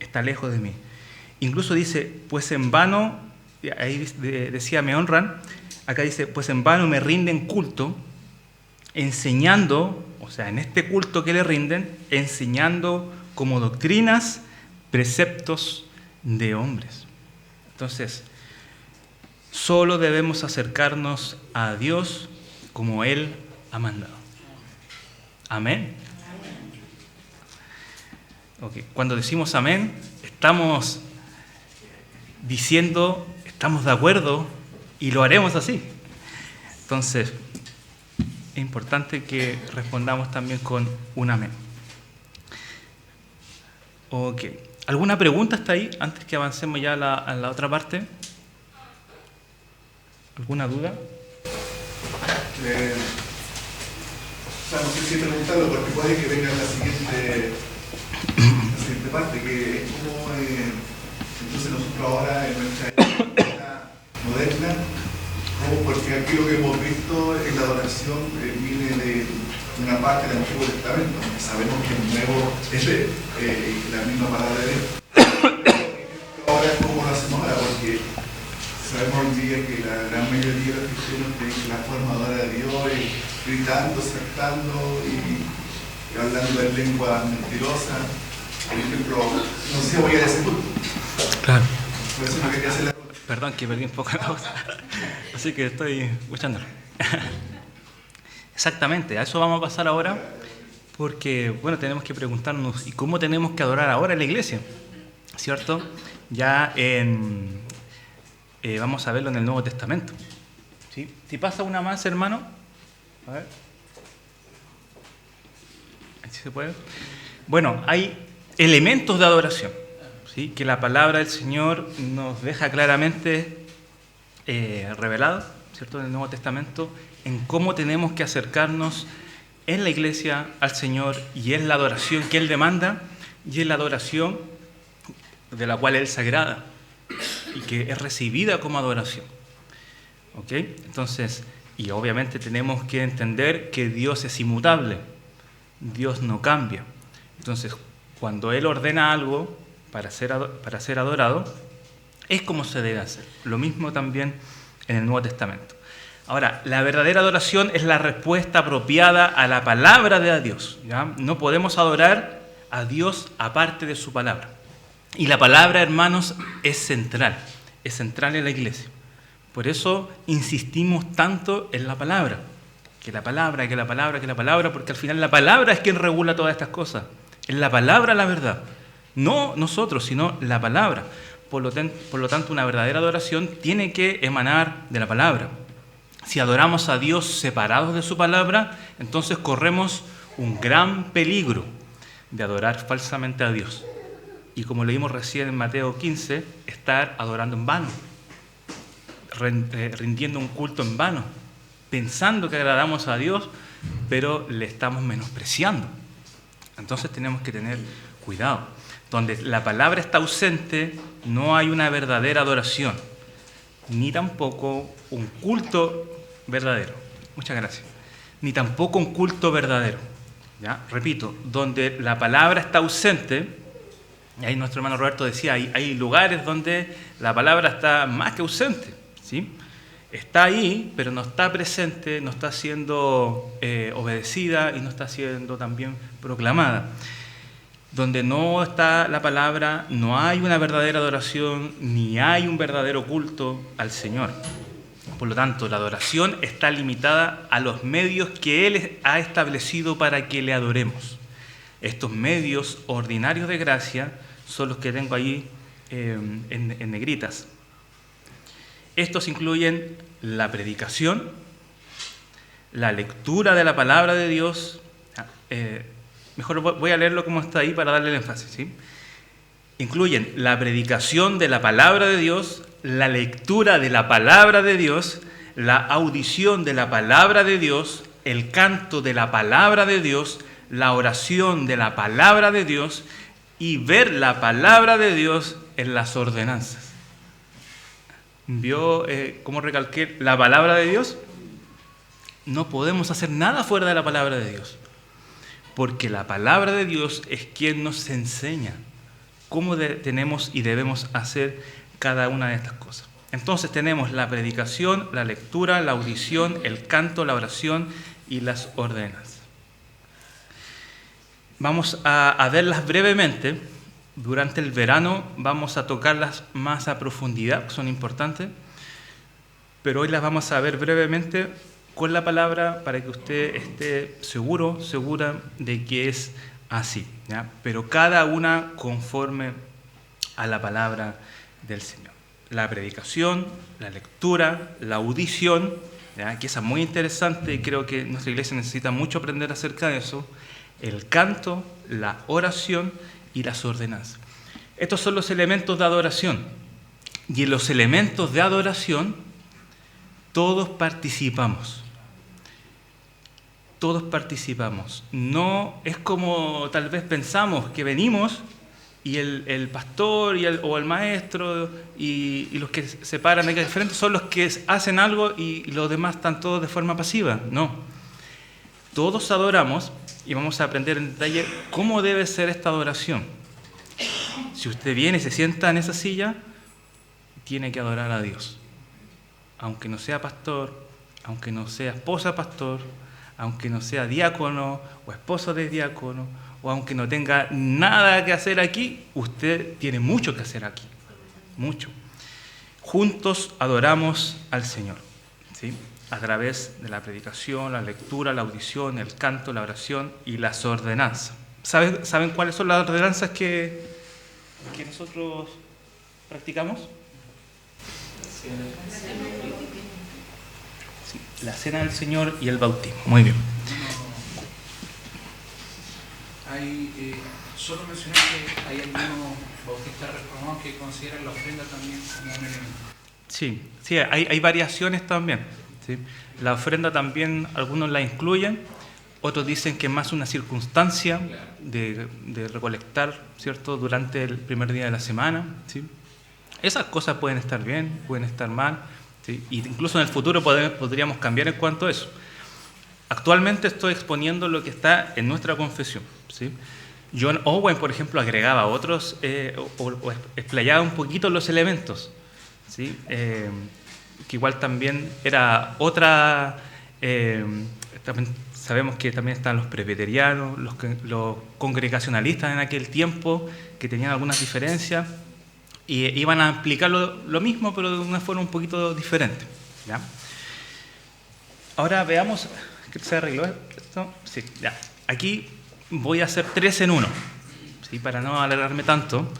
está lejos de mí. Incluso dice, pues en vano, ahí decía me honran, acá dice, pues en vano me rinden culto, enseñando, o sea, en este culto que le rinden, enseñando como doctrinas, preceptos de hombres. Entonces, solo debemos acercarnos a Dios como Él ha mandado. Amén. Okay. Cuando decimos amén, estamos diciendo, estamos de acuerdo y lo haremos así. Entonces, es importante que respondamos también con un amén. Ok. ¿Alguna pregunta hasta ahí antes que avancemos ya a la otra parte? ¿Alguna duda? No sé si preguntarlo porque puede que venga la siguiente parte, que es como entonces nosotros ahora en nuestra época moderna, porque aquí lo que hemos visto en la adoración viene de una parte del Antiguo Testamento, sabemos que el Nuevo es la misma palabra de Dios. Ahora es como lo hacemos ahora, porque sabemos hoy día que la gran mayoría de los cristianos tienen la forma de adorar a Dios gritando, saltando y hablando de lengua mentirosa. Por ejemplo, no sé si voy a decir culto. Claro. Por eso no quería hacer la... Perdón que perdí un poco la voz. Así que estoy escuchándolo. Exactamente, a eso vamos a pasar ahora, porque bueno, tenemos que preguntarnos ¿y cómo tenemos que adorar ahora en la iglesia? ¿Cierto? Ya vamos a verlo en el Nuevo Testamento. ¿Sí? Si pasa una más, hermano. A ver. ¿Así se puede? Bueno, hay elementos de adoración, ¿sí? Que la palabra del Señor nos deja claramente revelado, ¿cierto? En el Nuevo Testamento, en cómo tenemos que acercarnos en la iglesia al Señor, y es la adoración que Él demanda, y es la adoración de la cual Él se agrada y que es recibida como adoración. ¿Ok? Entonces, y obviamente tenemos que entender que Dios es inmutable, Dios no cambia. Entonces, cuando Él ordena algo para ser adorado, es como se debe hacer. Lo mismo también en el Nuevo Testamento. Ahora, la verdadera adoración es la respuesta apropiada a la palabra de Dios, ¿ya? No podemos adorar a Dios aparte de su palabra. Y la palabra, hermanos, es central en la iglesia. Por eso insistimos tanto en la palabra, que la palabra, porque al final la palabra es quien regula todas estas cosas. Es la palabra la verdad, no nosotros, sino la palabra. Por lo tanto, una verdadera adoración tiene que emanar de la palabra. Si adoramos a Dios separados de su palabra, entonces corremos un gran peligro de adorar falsamente a Dios. Y como leímos recién en Mateo 15, estar adorando en vano, rindiendo un culto en vano, pensando que agradamos a Dios, pero le estamos menospreciando. Entonces tenemos que tener cuidado. Donde la palabra está ausente, no hay una verdadera adoración, ni tampoco un culto verdadero. Muchas gracias. Ni tampoco un culto verdadero. ¿Ya? Repito, donde la palabra está ausente, y ahí nuestro hermano Roberto decía, hay lugares donde la palabra está más que ausente, ¿sí? Está ahí, pero no está presente, no está siendo obedecida y no está siendo también proclamada. Donde no está la palabra, no hay una verdadera adoración, ni hay un verdadero culto al Señor. Por lo tanto, la adoración está limitada a los medios que Él ha establecido para que le adoremos. Estos medios ordinarios de gracia son los que tengo ahí en negritas. Estos incluyen la predicación, la lectura de la palabra de Dios. Mejor voy a leerlo como está ahí para darle el énfasis, ¿sí? Incluyen la predicación de la palabra de Dios, la lectura de la palabra de Dios, la audición de la palabra de Dios, el canto de la palabra de Dios, la oración de la palabra de Dios y ver la palabra de Dios en las ordenanzas. ¿Vio cómo recalqué la palabra de Dios? No podemos hacer nada fuera de la palabra de Dios, porque la palabra de Dios es quien nos enseña cómo tenemos y debemos hacer cada una de estas cosas. Entonces tenemos la predicación, la lectura, la audición, el canto, la oración y las ordenanzas. Vamos a verlas brevemente. Durante el verano vamos a tocarlas más a profundidad, son importantes, pero hoy las vamos a ver brevemente con la palabra para que usted esté segura de que es así, ¿ya? Pero cada una conforme a la palabra del Señor. La predicación, la lectura, la audición, ¿ya? Que esa es muy interesante y creo que nuestra iglesia necesita mucho aprender acerca de eso. El canto, la oración y las ordenanzas. Estos son los elementos de adoración. Y en los elementos de adoración todos participamos. Todos participamos. No es como tal vez pensamos que venimos y el pastor o el maestro y los que se paran aquí al frente son los que hacen algo y los demás están todos de forma pasiva. No. Todos adoramos y vamos a aprender en detalle cómo debe ser esta adoración. Si usted viene y se sienta en esa silla, tiene que adorar a Dios. Aunque no sea pastor, aunque no sea esposa de pastor, aunque no sea diácono o esposo de diácono, o aunque no tenga nada que hacer aquí, usted tiene mucho que hacer aquí. Mucho. Juntos adoramos al Señor, ¿sí? A través de la predicación, la lectura, la audición, el canto, la oración y las ordenanzas. ¿Saben cuáles son las ordenanzas que nosotros practicamos? Sí, la cena del Señor y el bautismo. Muy bien. Solo mencioné que hay algunos bautistas reformados que consideran la ofrenda también como un elemento. Sí, hay variaciones también. ¿Sí? La ofrenda también, algunos la incluyen, otros dicen que es más una circunstancia de recolectar, ¿cierto?, durante el primer día de la semana. ¿Sí? Esas cosas pueden estar bien, pueden estar mal, ¿sí? E incluso en el futuro podríamos cambiar en cuanto a eso. Actualmente estoy exponiendo lo que está en nuestra confesión. ¿Sí? John Owen, por ejemplo, agregaba otros o explayaba un poquito los elementos, ¿sí? Que igual también era otra. También sabemos que también están los presbiterianos, los congregacionalistas en aquel tiempo, que tenían algunas diferencias y iban a explicar lo mismo, pero de una forma un poquito diferente. ¿Ya? Ahora veamos. ¿Se arregló esto? Sí, ya. Aquí voy a hacer 3 en 1, ¿sí? Para no alargarme tanto,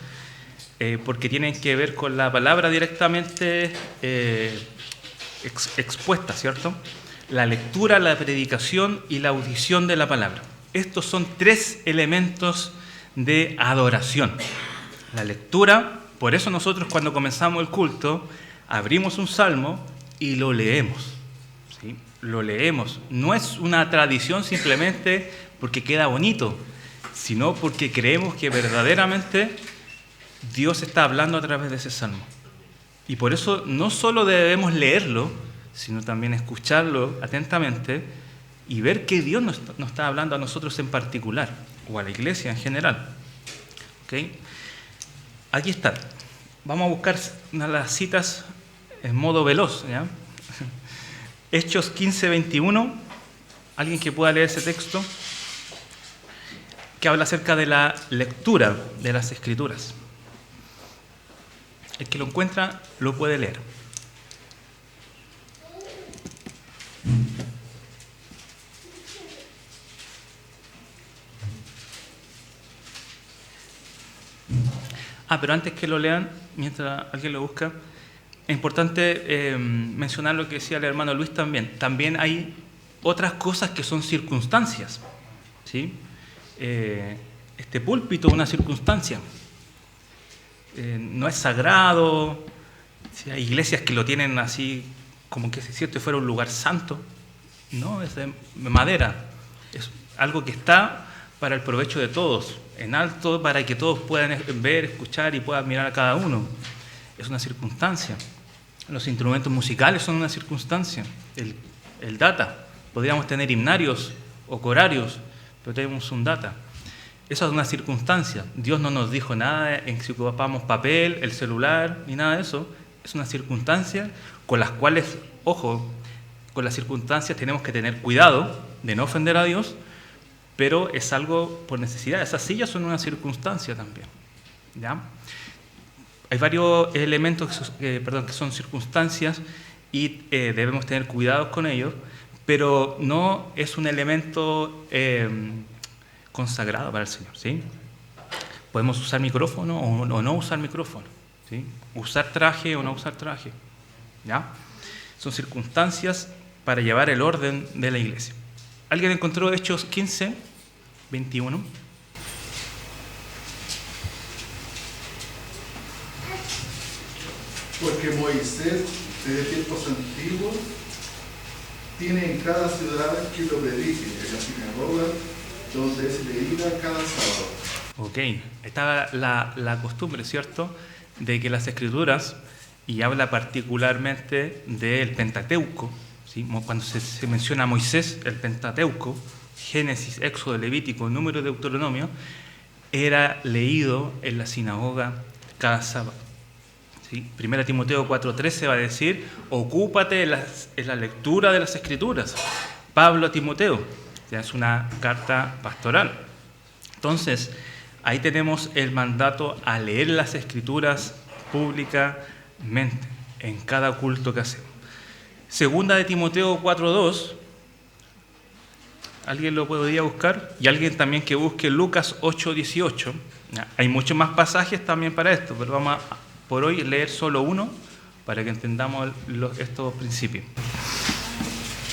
porque tienen que ver con la palabra directamente expuesta, ¿cierto? La lectura, la predicación y la audición de la palabra. Estos son 3 elementos de adoración. La lectura, por eso nosotros cuando comenzamos el culto, abrimos un salmo y lo leemos. ¿Sí? Lo leemos. No es una tradición simplemente porque queda bonito, sino porque creemos que verdaderamente Dios está hablando a través de ese salmo. Y por eso no solo debemos leerlo, sino también escucharlo atentamente y ver que Dios nos está hablando a nosotros en particular, o a la iglesia en general. ¿Okay? Aquí está. Vamos a buscar una de las citas en modo veloz, ¿ya? Hechos 15:21, alguien que pueda leer ese texto, que habla acerca de la lectura de las Escrituras. El que lo encuentra lo puede leer. Pero antes que lo lean, mientras alguien lo busca, es importante mencionar lo que decía el hermano Luis también. También hay otras cosas que son circunstancias, ¿sí? Este púlpito es una circunstancia. No es sagrado. ¿Sí? Hay iglesias que lo tienen así como que si esto fuera un lugar santo. No, es de madera. Es algo que está para el provecho de todos, en alto, para que todos puedan ver, escuchar y puedan mirar a cada uno. Es una circunstancia. Los instrumentos musicales son una circunstancia. El data. Podríamos tener himnarios o corarios, pero tenemos un data. Eso es una circunstancia. Dios no nos dijo nada en si ocupamos papel, el celular, ni nada de eso. Es una circunstancia con las cuales, ojo, con las circunstancias tenemos que tener cuidado de no ofender a Dios, pero es algo por necesidad. Esas sillas son una circunstancia también, ¿ya? Hay varios elementos que son circunstancias y debemos tener cuidado con ellos, pero no es un elemento consagrado para el Señor, ¿sí? Podemos usar micrófono o no usar micrófono, ¿sí? Usar traje o no usar traje, ¿ya? Son circunstancias para llevar el orden de la iglesia. ¿Alguien encontró Hechos 15, 21? Porque Moisés, desde tiempos antiguos, tiene en cada ciudad que lo predique, en la sinagoga, donde es leída cada sábado. Ok, estaba la costumbre, ¿cierto?, de que las Escrituras, y habla particularmente del Pentateuco, ¿sí? Cuando se menciona a Moisés, el Pentateuco, Génesis, Éxodo, Levítico, Número, Deuteronomio, era leído en la sinagoga cada sábado. ¿Sí? 1 Timoteo 4:13 va a decir, ocúpate en la lectura de las Escrituras. Pablo a Timoteo, ya es una carta pastoral. Entonces, ahí tenemos el mandato a leer las Escrituras públicamente, en cada culto que hacemos. Segunda de Timoteo 4:2, ¿alguien lo podría buscar? Y alguien también que busque Lucas 8:18. Hay muchos más pasajes también para esto, pero vamos a, por hoy, leer solo uno para que entendamos estos principios.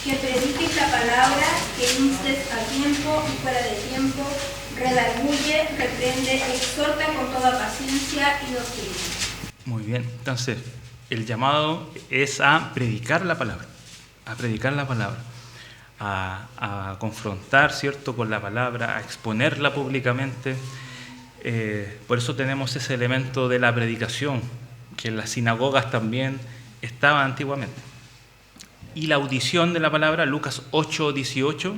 Que prediques la palabra, que instes a tiempo y fuera de tiempo, redarguye, reprende, exhorta con toda paciencia y doctrina. Muy bien, entonces el llamado es a predicar la palabra, a confrontar, ¿cierto?, con la palabra, a exponerla públicamente. Por eso tenemos ese elemento de la predicación, que en las sinagogas también estaba antiguamente. Y la audición de la palabra, Lucas 8:18.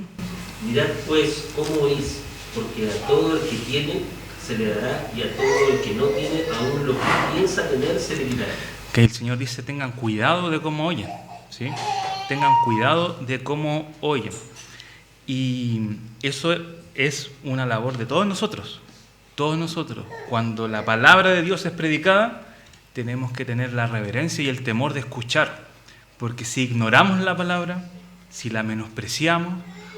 Mirad pues cómo oís, porque a todo el que tiene se le dará, y a todo el que no tiene, aún lo que piensa tener se le quitará. Que el Señor dice, tengan cuidado de cómo oyen, ¿sí? Tengan cuidado de cómo oyen. Y eso es una labor de todos nosotros. Todos nosotros, cuando la palabra de Dios es predicada, tenemos que tener la reverencia y el temor de escuchar. Porque si ignoramos la palabra, si la menospreciamos,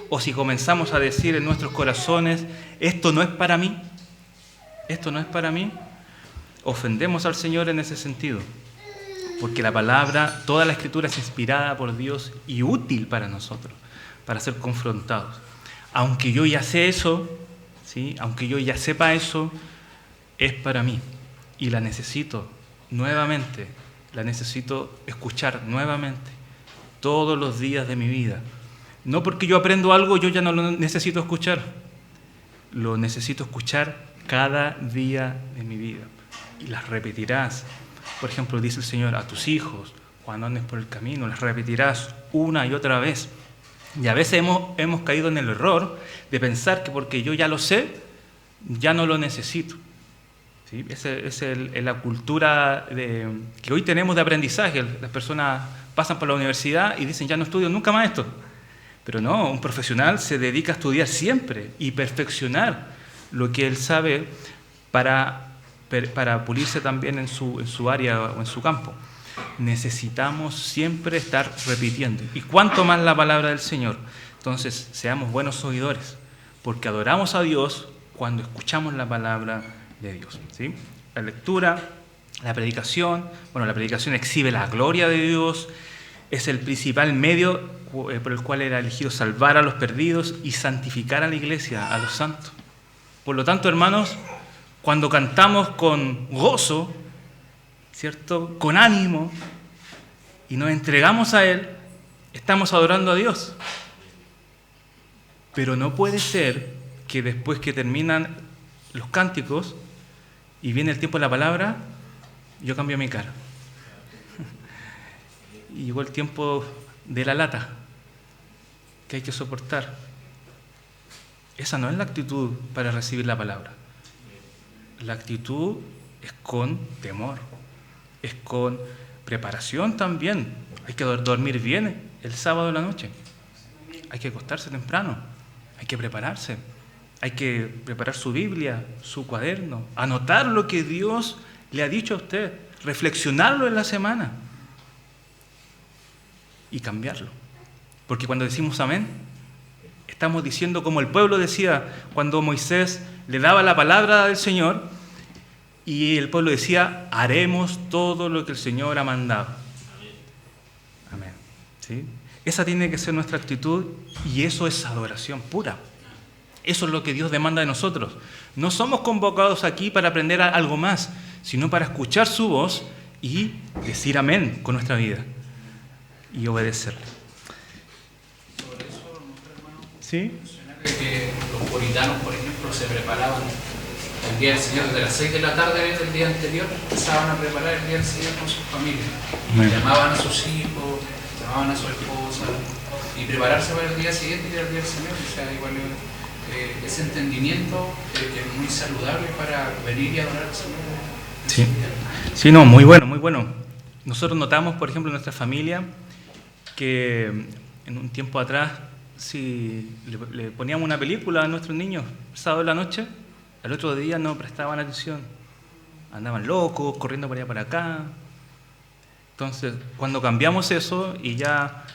o si comenzamos a decir en nuestros corazones, esto no es para mí, ofendemos al Señor en ese sentido. Porque la palabra, toda la Escritura es inspirada por Dios y útil para nosotros, para ser confrontados. Aunque yo ya sé eso, ¿sí? Aunque yo ya sepa eso, es para mí y la necesito nuevamente, la necesito escuchar nuevamente todos los días de mi vida. No porque yo aprendo algo, yo ya no lo necesito escuchar. Lo necesito escuchar cada día de mi vida. Y las repetirás. Por ejemplo, dice el Señor a tus hijos, cuando andes por el camino, las repetirás una y otra vez. Y a veces hemos caído en el error de pensar que porque yo ya lo sé, ya no lo necesito. ¿Sí? Esa es la cultura que hoy tenemos de aprendizaje. Las personas pasan por la universidad y dicen, ya no estudio nunca más esto. Pero no, un profesional se dedica a estudiar siempre y perfeccionar lo que él sabe para pulirse también en su área o en su campo. Necesitamos siempre estar repitiendo. Y cuánto más la palabra del Señor. Entonces, seamos buenos oidores, porque adoramos a Dios cuando escuchamos la palabra de Dios, ¿sí? La lectura, la predicación. Bueno, la predicación exhibe la gloria de Dios, es el principal medio por el cual era elegido salvar a los perdidos y santificar a la iglesia, a los santos. Por lo tanto, hermanos, cuando cantamos con gozo, ¿cierto?, con ánimo, y nos entregamos a Él, estamos adorando a Dios. Pero no puede ser que después que terminan los cánticos y viene el tiempo de la palabra, yo cambio mi cara. Y llegó el tiempo de la lata, que hay que soportar. Esa no es la actitud para recibir la palabra. La actitud es con temor, es con preparación también. Hay que dormir bien el sábado en la noche. Hay que acostarse temprano. Hay que prepararse. Hay que preparar su Biblia, su cuaderno, anotar lo que Dios le ha dicho a usted, reflexionarlo en la semana y cambiarlo. Porque cuando decimos amén, estamos diciendo como el pueblo decía cuando Moisés le daba la palabra del Señor y el pueblo decía, haremos todo lo que el Señor ha mandado. Amén. ¿Sí? Esa tiene que ser nuestra actitud y eso es adoración pura. Eso es lo que Dios demanda de nosotros. No somos convocados aquí para aprender algo más, sino para escuchar su voz y decir amén con nuestra vida y obedecerle. Sobre eso, nuestro hermano, ¿sí? menciona que los puritanos, por ejemplo, se preparaban el día del Señor desde las 6 de la tarde del día anterior, empezaban a preparar el día del Señor con sus familias. Llamaban a sus hijos, llamaban a su esposa y prepararse para el día siguiente y el día del Señor. O sea, igual ese entendimiento es muy saludable para venir y adorar al Señor. Sí, sí, no, muy bueno, muy bueno. Nosotros notamos, por ejemplo, en nuestra familia que en un tiempo atrás, si le poníamos una película a nuestros niños el sábado de la noche, al otro día no prestaban atención. Andaban locos, corriendo para allá para acá. Entonces, cuando cambiamos eso y ya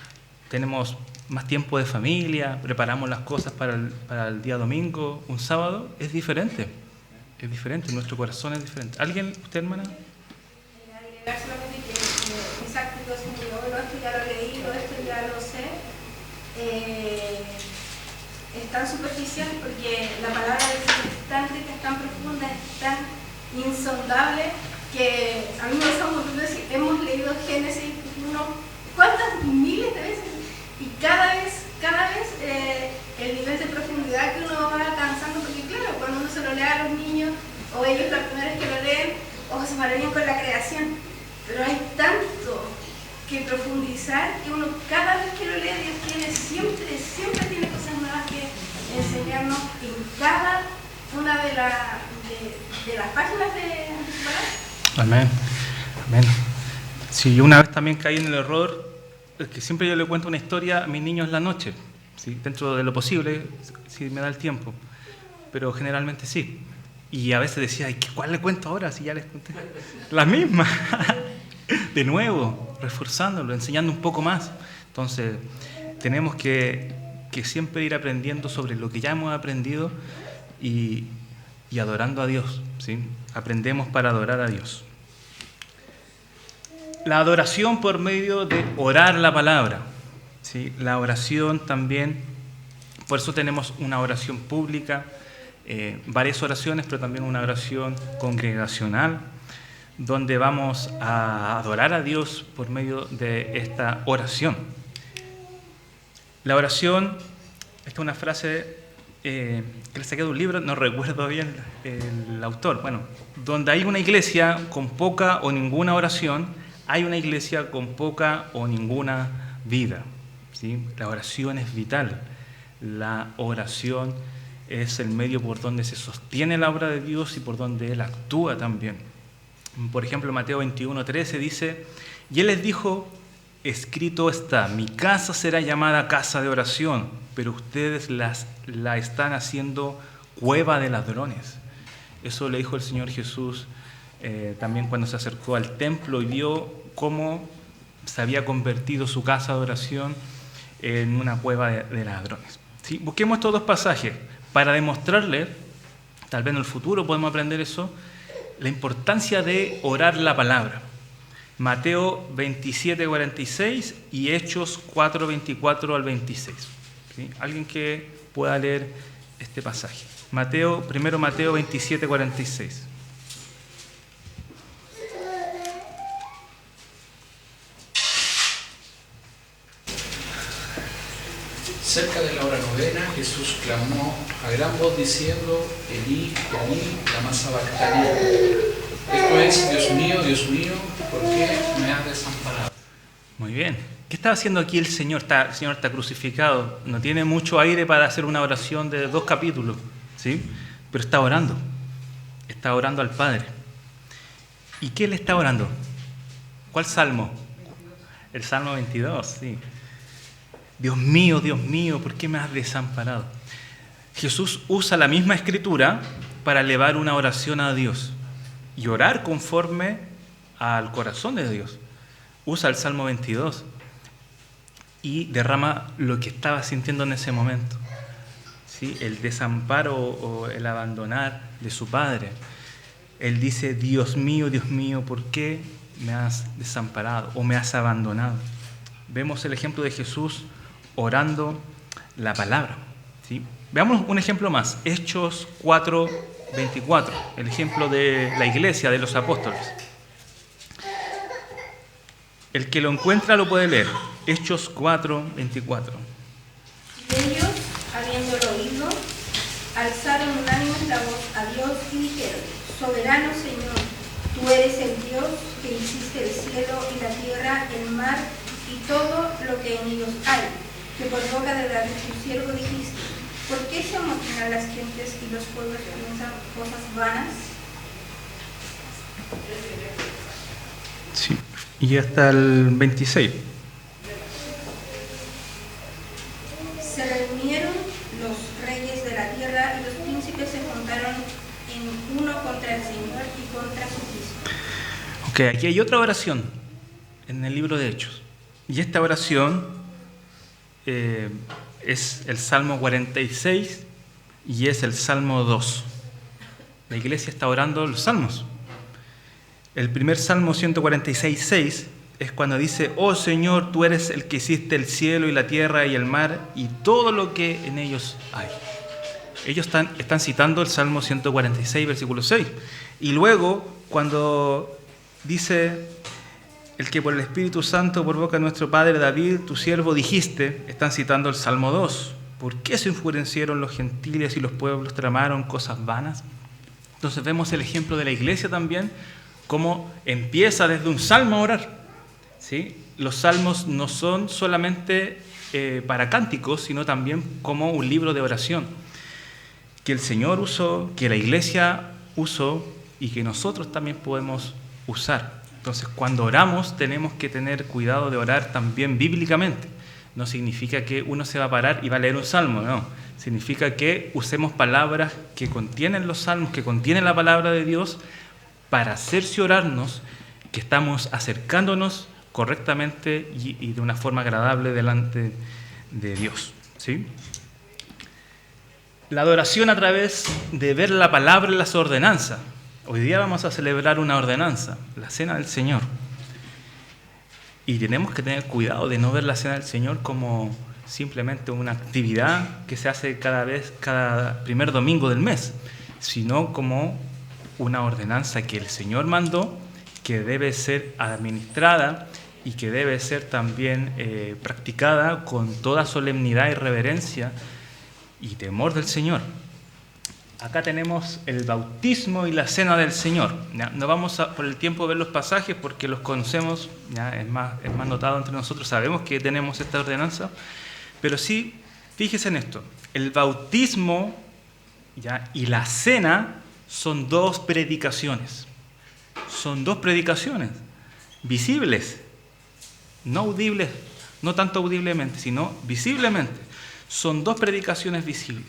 tenemos más tiempo de familia, preparamos las cosas para el día domingo, un sábado, es diferente. Es diferente, nuestro corazón es diferente. ¿Alguien, usted, hermana? Agregar solamente que mis actos como digo, bueno, esto ya lo he leído, esto ya lo sé, es tan superficial porque la palabra de Dios es tan rica, es tan profunda, es tan insondable que a mí me pasa mucho decir, hemos leído Génesis 1 cuántas miles de veces y cada vez el nivel de profundidad que uno va alcanzando, porque claro, cuando uno se lo lee a los niños o ellos la primera vez que lo leen o se maravillan con la creación, pero hay tanto que profundizar que uno cada vez que lo lee Dios tiene siempre tiene cosas nuevas que enseñarnos en cada una de las páginas de su palabra. Amén, amén. Sí, yo una vez también caí en el error, es que siempre yo le cuento una historia a mis niños en la noche, ¿sí? Dentro de lo posible, si me da el tiempo, pero generalmente sí. Y a veces decía, ay, ¿cuál le cuento ahora? Si ya les conté la misma. De nuevo, reforzándolo, enseñando un poco más. Entonces, tenemos que siempre ir aprendiendo sobre lo que ya hemos aprendido y adorando a Dios, ¿sí? Aprendemos para adorar a Dios. La adoración por medio de orar la palabra, ¿sí? La oración también, por eso tenemos una oración pública, varias oraciones, pero también una oración congregacional, donde vamos a adorar a Dios por medio de esta oración. La oración, esta es una frase que le saqué de un libro, no recuerdo bien el autor, bueno, donde hay una iglesia con poca o ninguna oración, hay una iglesia con poca o ninguna vida, ¿sí? La oración es vital, la oración es el medio por donde se sostiene la obra de Dios y por donde Él actúa también. Por ejemplo, Mateo 21:13 dice, y Él les dijo, escrito está, mi casa será llamada casa de oración, pero ustedes la están haciendo cueva de ladrones. Eso le dijo el Señor Jesús también cuando se acercó al templo y vio cómo se había convertido su casa de oración en una cueva de ladrones. ¿Sí? Busquemos estos dos pasajes para demostrarle, tal vez en el futuro podemos aprender eso, la importancia de orar la palabra. Mateo 27:46 y Hechos 4:24 al 26. ¿Sí? Alguien que pueda leer este pasaje. Primero Mateo 27:46. Cerca de la hora novena, Jesús clamó a gran voz diciendo: Elí, Elí, lama sabactani. Esto es: Dios mío, ¿por qué me has desamparado? Muy bien. ¿Qué está haciendo aquí el Señor? El Señor está crucificado. No tiene mucho aire para hacer una oración de 2 capítulos, ¿sí? Pero está orando. Está orando al Padre. ¿Y qué le está orando? ¿Cuál salmo? El Salmo 22, sí. Dios mío, ¿por qué me has desamparado? Jesús usa la misma escritura para elevar una oración a Dios y orar conforme al corazón de Dios. Usa el Salmo 22 y derrama lo que estaba sintiendo en ese momento, ¿sí? El desamparo o el abandonar de su Padre. Él dice: Dios mío, ¿por qué me has desamparado o me has abandonado? Vemos el ejemplo de Jesús orando la palabra, ¿sí? Veamos un ejemplo más, Hechos 4:24, el ejemplo de la iglesia de los apóstoles. El que lo encuentra lo puede leer, Hechos 4:24. Y ellos, habiéndolo oído, alzaron unánimes la voz a Dios y dijeron: Soberano Señor, tú eres el Dios que hiciste el cielo y la tierra, el mar y todo lo que en ellos hay, que por boca de David tu siervo dijiste: ¿por qué se amotinan las gentes y los pueblos piensan cosas vanas? Sí. Y hasta el 26. Se reunieron los reyes de la tierra y los príncipes se juntaron en uno contra el Señor y contra su Cristo. Ok, aquí hay otra oración en el libro de Hechos. Y esta oración es el Salmo 46 y es el Salmo 2. La iglesia está orando los salmos. El primer Salmo 146:6 es cuando dice: Oh Señor, tú eres el que hiciste el cielo y la tierra y el mar y todo lo que en ellos hay. Ellos están citando el Salmo 146, versículo 6. Y luego, cuando dice: el que por el Espíritu Santo, por boca de nuestro Padre David, tu siervo, dijiste, están citando el Salmo 2. ¿Por qué se enfurecieron los gentiles y los pueblos tramaron cosas vanas? Entonces vemos el ejemplo de la iglesia también, cómo empieza desde un salmo a orar, ¿sí? Los salmos no son solamente para cánticos, sino también como un libro de oración, que el Señor usó, que la iglesia usó y que nosotros también podemos usar. Entonces, cuando oramos tenemos que tener cuidado de orar también bíblicamente. No significa que uno se va a parar y va a leer un salmo, no. Significa que usemos palabras que contienen los salmos, que contienen la palabra de Dios, para cerciorarnos que estamos acercándonos correctamente y de una forma agradable delante de Dios, ¿sí? La adoración a través de ver la palabra en las ordenanzas. Hoy día vamos a celebrar una ordenanza, la Cena del Señor. Y tenemos que tener cuidado de no ver la Cena del Señor como simplemente una actividad que se hace cada primer domingo del mes, sino como una ordenanza que el Señor mandó, que debe ser administrada y que debe ser también practicada con toda solemnidad y reverencia y temor del Señor. Acá tenemos el bautismo y la cena del Señor. ¿Ya? No vamos por el tiempo a ver los pasajes porque los conocemos, ¿ya? Es más notado entre nosotros, sabemos que tenemos esta ordenanza, pero sí, fíjese en esto, el bautismo, ¿ya? Y la cena son dos predicaciones visibles, no audibles, no tanto audiblemente, sino visiblemente. Son dos predicaciones visibles.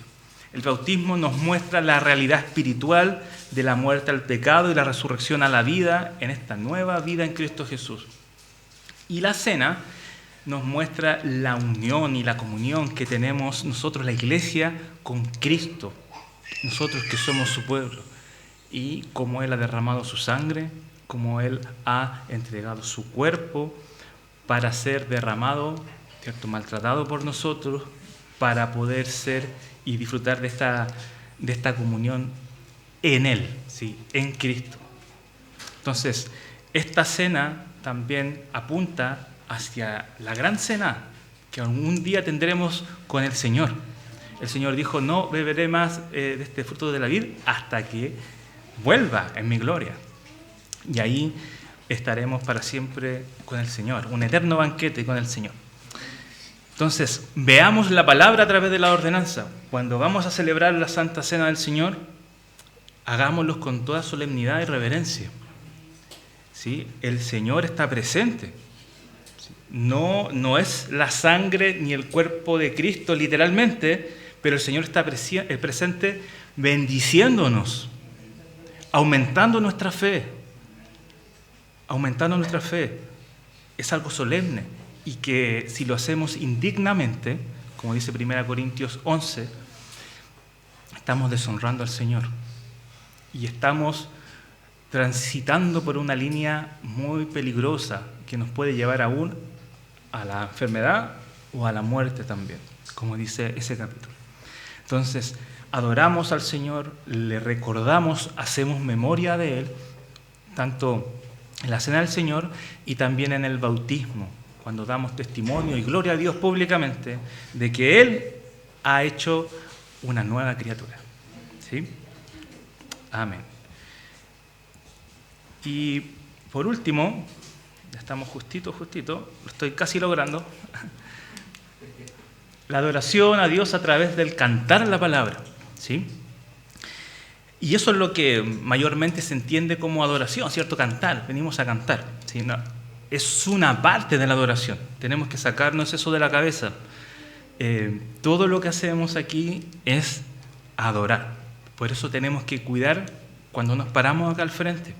El bautismo nos muestra la realidad espiritual de la muerte al pecado y la resurrección a la vida en esta nueva vida en Cristo Jesús. Y la cena nos muestra la unión y la comunión que tenemos nosotros, la iglesia, con Cristo, nosotros que somos su pueblo. y cómo Él ha derramado su sangre, cómo Él ha entregado su cuerpo para ser derramado, ¿cierto?, maltratado por nosotros, para poder ser y disfrutar de esta comunión en Él, ¿sí?, en Cristo. Entonces, esta cena también apunta hacia la gran cena que algún día tendremos con el Señor. El Señor dijo, no beberé más de este fruto de la vid hasta que vuelva en mi gloria. Y ahí estaremos para siempre con el Señor, un eterno banquete con el Señor. Entonces, veamos la palabra a través de la ordenanza. Cuando vamos a celebrar la Santa Cena del Señor, hagámoslo con toda solemnidad y reverencia. ¿Sí? El Señor está presente. No es la sangre ni el cuerpo de Cristo literalmente, pero el Señor está presente bendiciéndonos, aumentando nuestra fe. Aumentando nuestra fe. Es algo solemne y que si lo hacemos indignamente, como dice 1 Corintios 11, estamos deshonrando al Señor y estamos transitando por una línea muy peligrosa que nos puede llevar aún a la enfermedad o a la muerte también, como dice ese capítulo. Entonces, adoramos al Señor, le recordamos, hacemos memoria de Él, tanto en la Cena del Señor y también en el bautismo, cuando damos testimonio y gloria a Dios públicamente de que Él ha hecho una nueva criatura. ¿Sí? Amén. Y por último, ya estamos justito, lo estoy casi logrando, la adoración a Dios a través del cantar la palabra. ¿Sí? Y eso es lo que mayormente se entiende como adoración, ¿cierto? Cantar, venimos a cantar. ¿Sí? No, es una parte de la adoración, tenemos que sacarnos eso de la cabeza. Todo lo que hacemos aquí es adorar, por eso tenemos que cuidar cuando nos paramos acá al frente,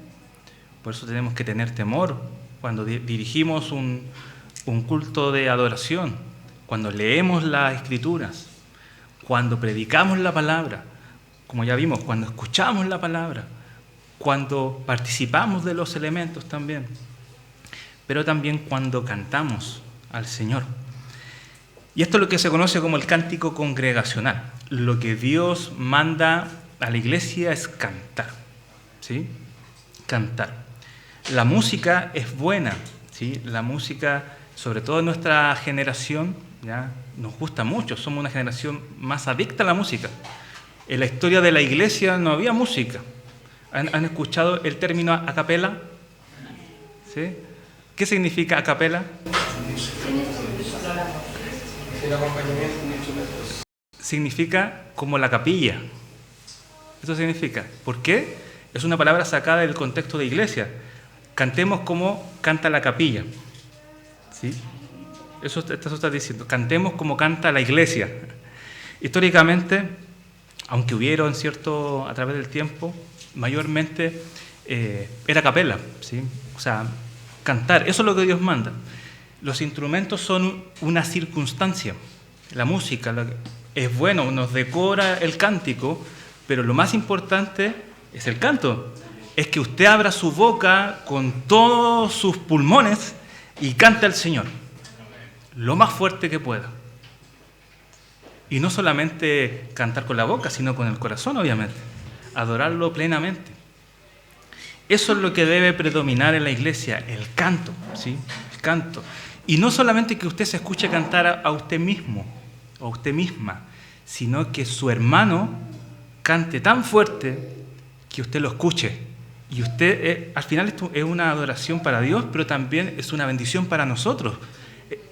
por eso tenemos que tener temor cuando dirigimos un culto de adoración, cuando leemos las Escrituras, cuando predicamos la palabra, como ya vimos, cuando escuchamos la palabra, cuando participamos de los elementos también, pero también cuando cantamos al Señor. Y esto es lo que se conoce como el cántico congregacional. Lo que Dios manda a la iglesia es cantar, ¿sí? Cantar. La música es buena, ¿sí? La música, sobre todo en nuestra generación, ¿ya?, nos gusta mucho, somos una generación más adicta a la música. En la historia de la iglesia no había música. ¿Han escuchado el término a capela? ¿Sí? ¿Qué significa a capela? Significa como la capilla. Eso significa. ¿Por qué? Es una palabra sacada del contexto de iglesia. Cantemos como canta la capilla. ¿Sí? Eso está diciendo. Cantemos como canta la iglesia. Históricamente, aunque hubieron, ¿cierto?, a través del tiempo, mayormente era capela, ¿sí? O sea, cantar, eso es lo que Dios manda. Los instrumentos son una circunstancia. La música es bueno, nos decora el cántico, pero lo más importante es el canto. Es que usted abra su boca con todos sus pulmones y cante al Señor, lo más fuerte que pueda. Y no solamente cantar con la boca, sino con el corazón, obviamente. Adorarlo plenamente. Eso es lo que debe predominar en la iglesia, el canto, ¿sí? El canto. Y no solamente que usted se escuche cantar a usted mismo o a usted misma, sino que su hermano cante tan fuerte que usted lo escuche. Y usted, al final esto es una adoración para Dios, pero también es una bendición para nosotros.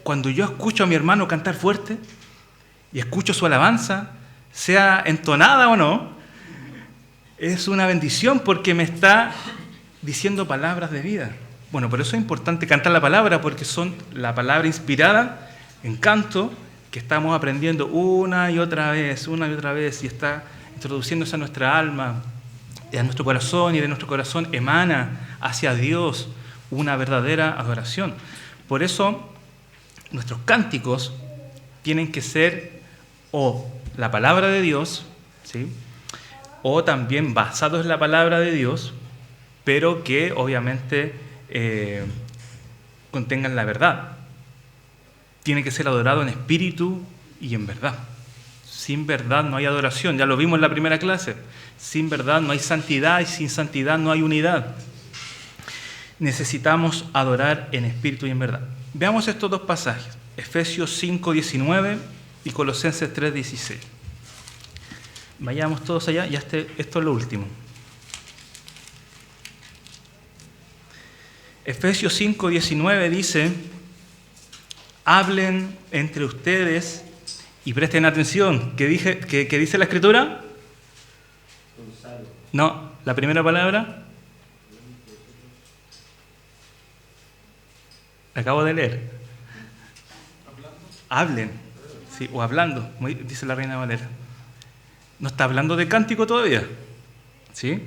Cuando yo escucho a mi hermano cantar fuerte y escucho su alabanza, sea entonada o no, es una bendición porque me está diciendo palabras de vida. Bueno, por eso es importante cantar la palabra, porque son la palabra inspirada en canto que estamos aprendiendo una y otra vez, y está introduciéndose a nuestra alma, a nuestro corazón, y de nuestro corazón emana hacia Dios una verdadera adoración. Por eso nuestros cánticos tienen que ser o la palabra de Dios, ¿sí?, o también basados en la palabra de Dios, pero que obviamente contengan la verdad. Tiene que ser adorado en espíritu y en verdad. Sin verdad no hay adoración, ya lo vimos en la primera clase. Sin verdad no hay santidad y sin santidad no hay unidad. Necesitamos adorar en espíritu y en verdad. Veamos estos dos pasajes, Efesios 5:19 y Colosenses 3:16. Vayamos todos allá, ya esto es lo último. Efesios 5:19 dice: hablen entre ustedes y presten atención. ¿Qué dice la Escritura? No, la primera palabra. Acabo de leer. Hablen, sí, o hablando, dice la Reina Valera. No está hablando de cántico todavía, ¿sí?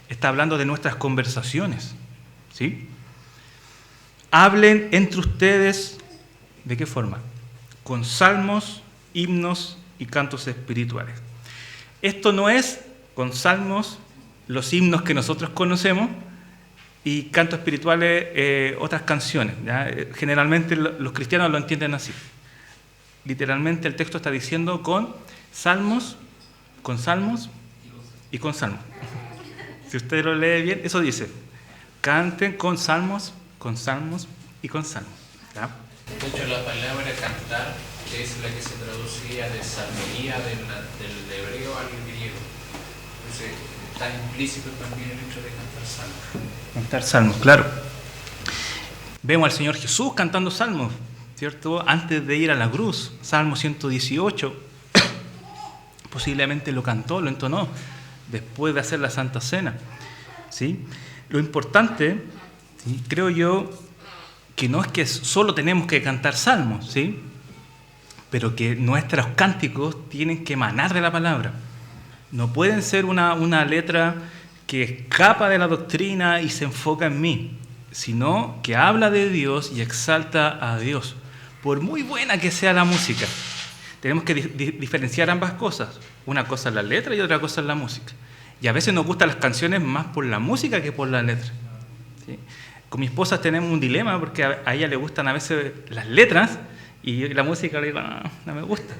Está hablando de nuestras conversaciones, ¿sí? Hablen entre ustedes, ¿de qué forma? Con salmos, himnos y cantos espirituales. Esto no es con salmos, los himnos que nosotros conocemos, y cantos espirituales, otras canciones, ¿ya? Generalmente los cristianos lo entienden así. Literalmente el texto está diciendo con salmos y con salmos. Si usted lo lee bien, eso dice: canten con salmos y con salmos. ¿Ya? De hecho, la palabra cantar es la que se traducía de salmería del hebreo al griego. Entonces, está implícito también el hecho de cantar salmos. Cantar salmos, claro. Vemos al Señor Jesús cantando salmos, ¿cierto? Antes de ir a la cruz, Salmo 118, posiblemente lo cantó, lo entonó, después de hacer la Santa Cena, ¿sí? Lo importante, ¿sí?, creo yo, que no es que solo tenemos que cantar salmos, ¿sí?, pero que nuestros cánticos tienen que emanar de la palabra. No pueden ser una letra que escapa de la doctrina y se enfoca en mí, sino que habla de Dios y exalta a Dios. Por muy buena que sea la música, tenemos que diferenciar ambas cosas. Una cosa es la letra y otra cosa es la música. Y a veces nos gustan las canciones más por la música que por la letra, ¿sí? Con mi esposa tenemos un dilema porque a ella le gustan a veces las letras y la música le digo, no me gusta,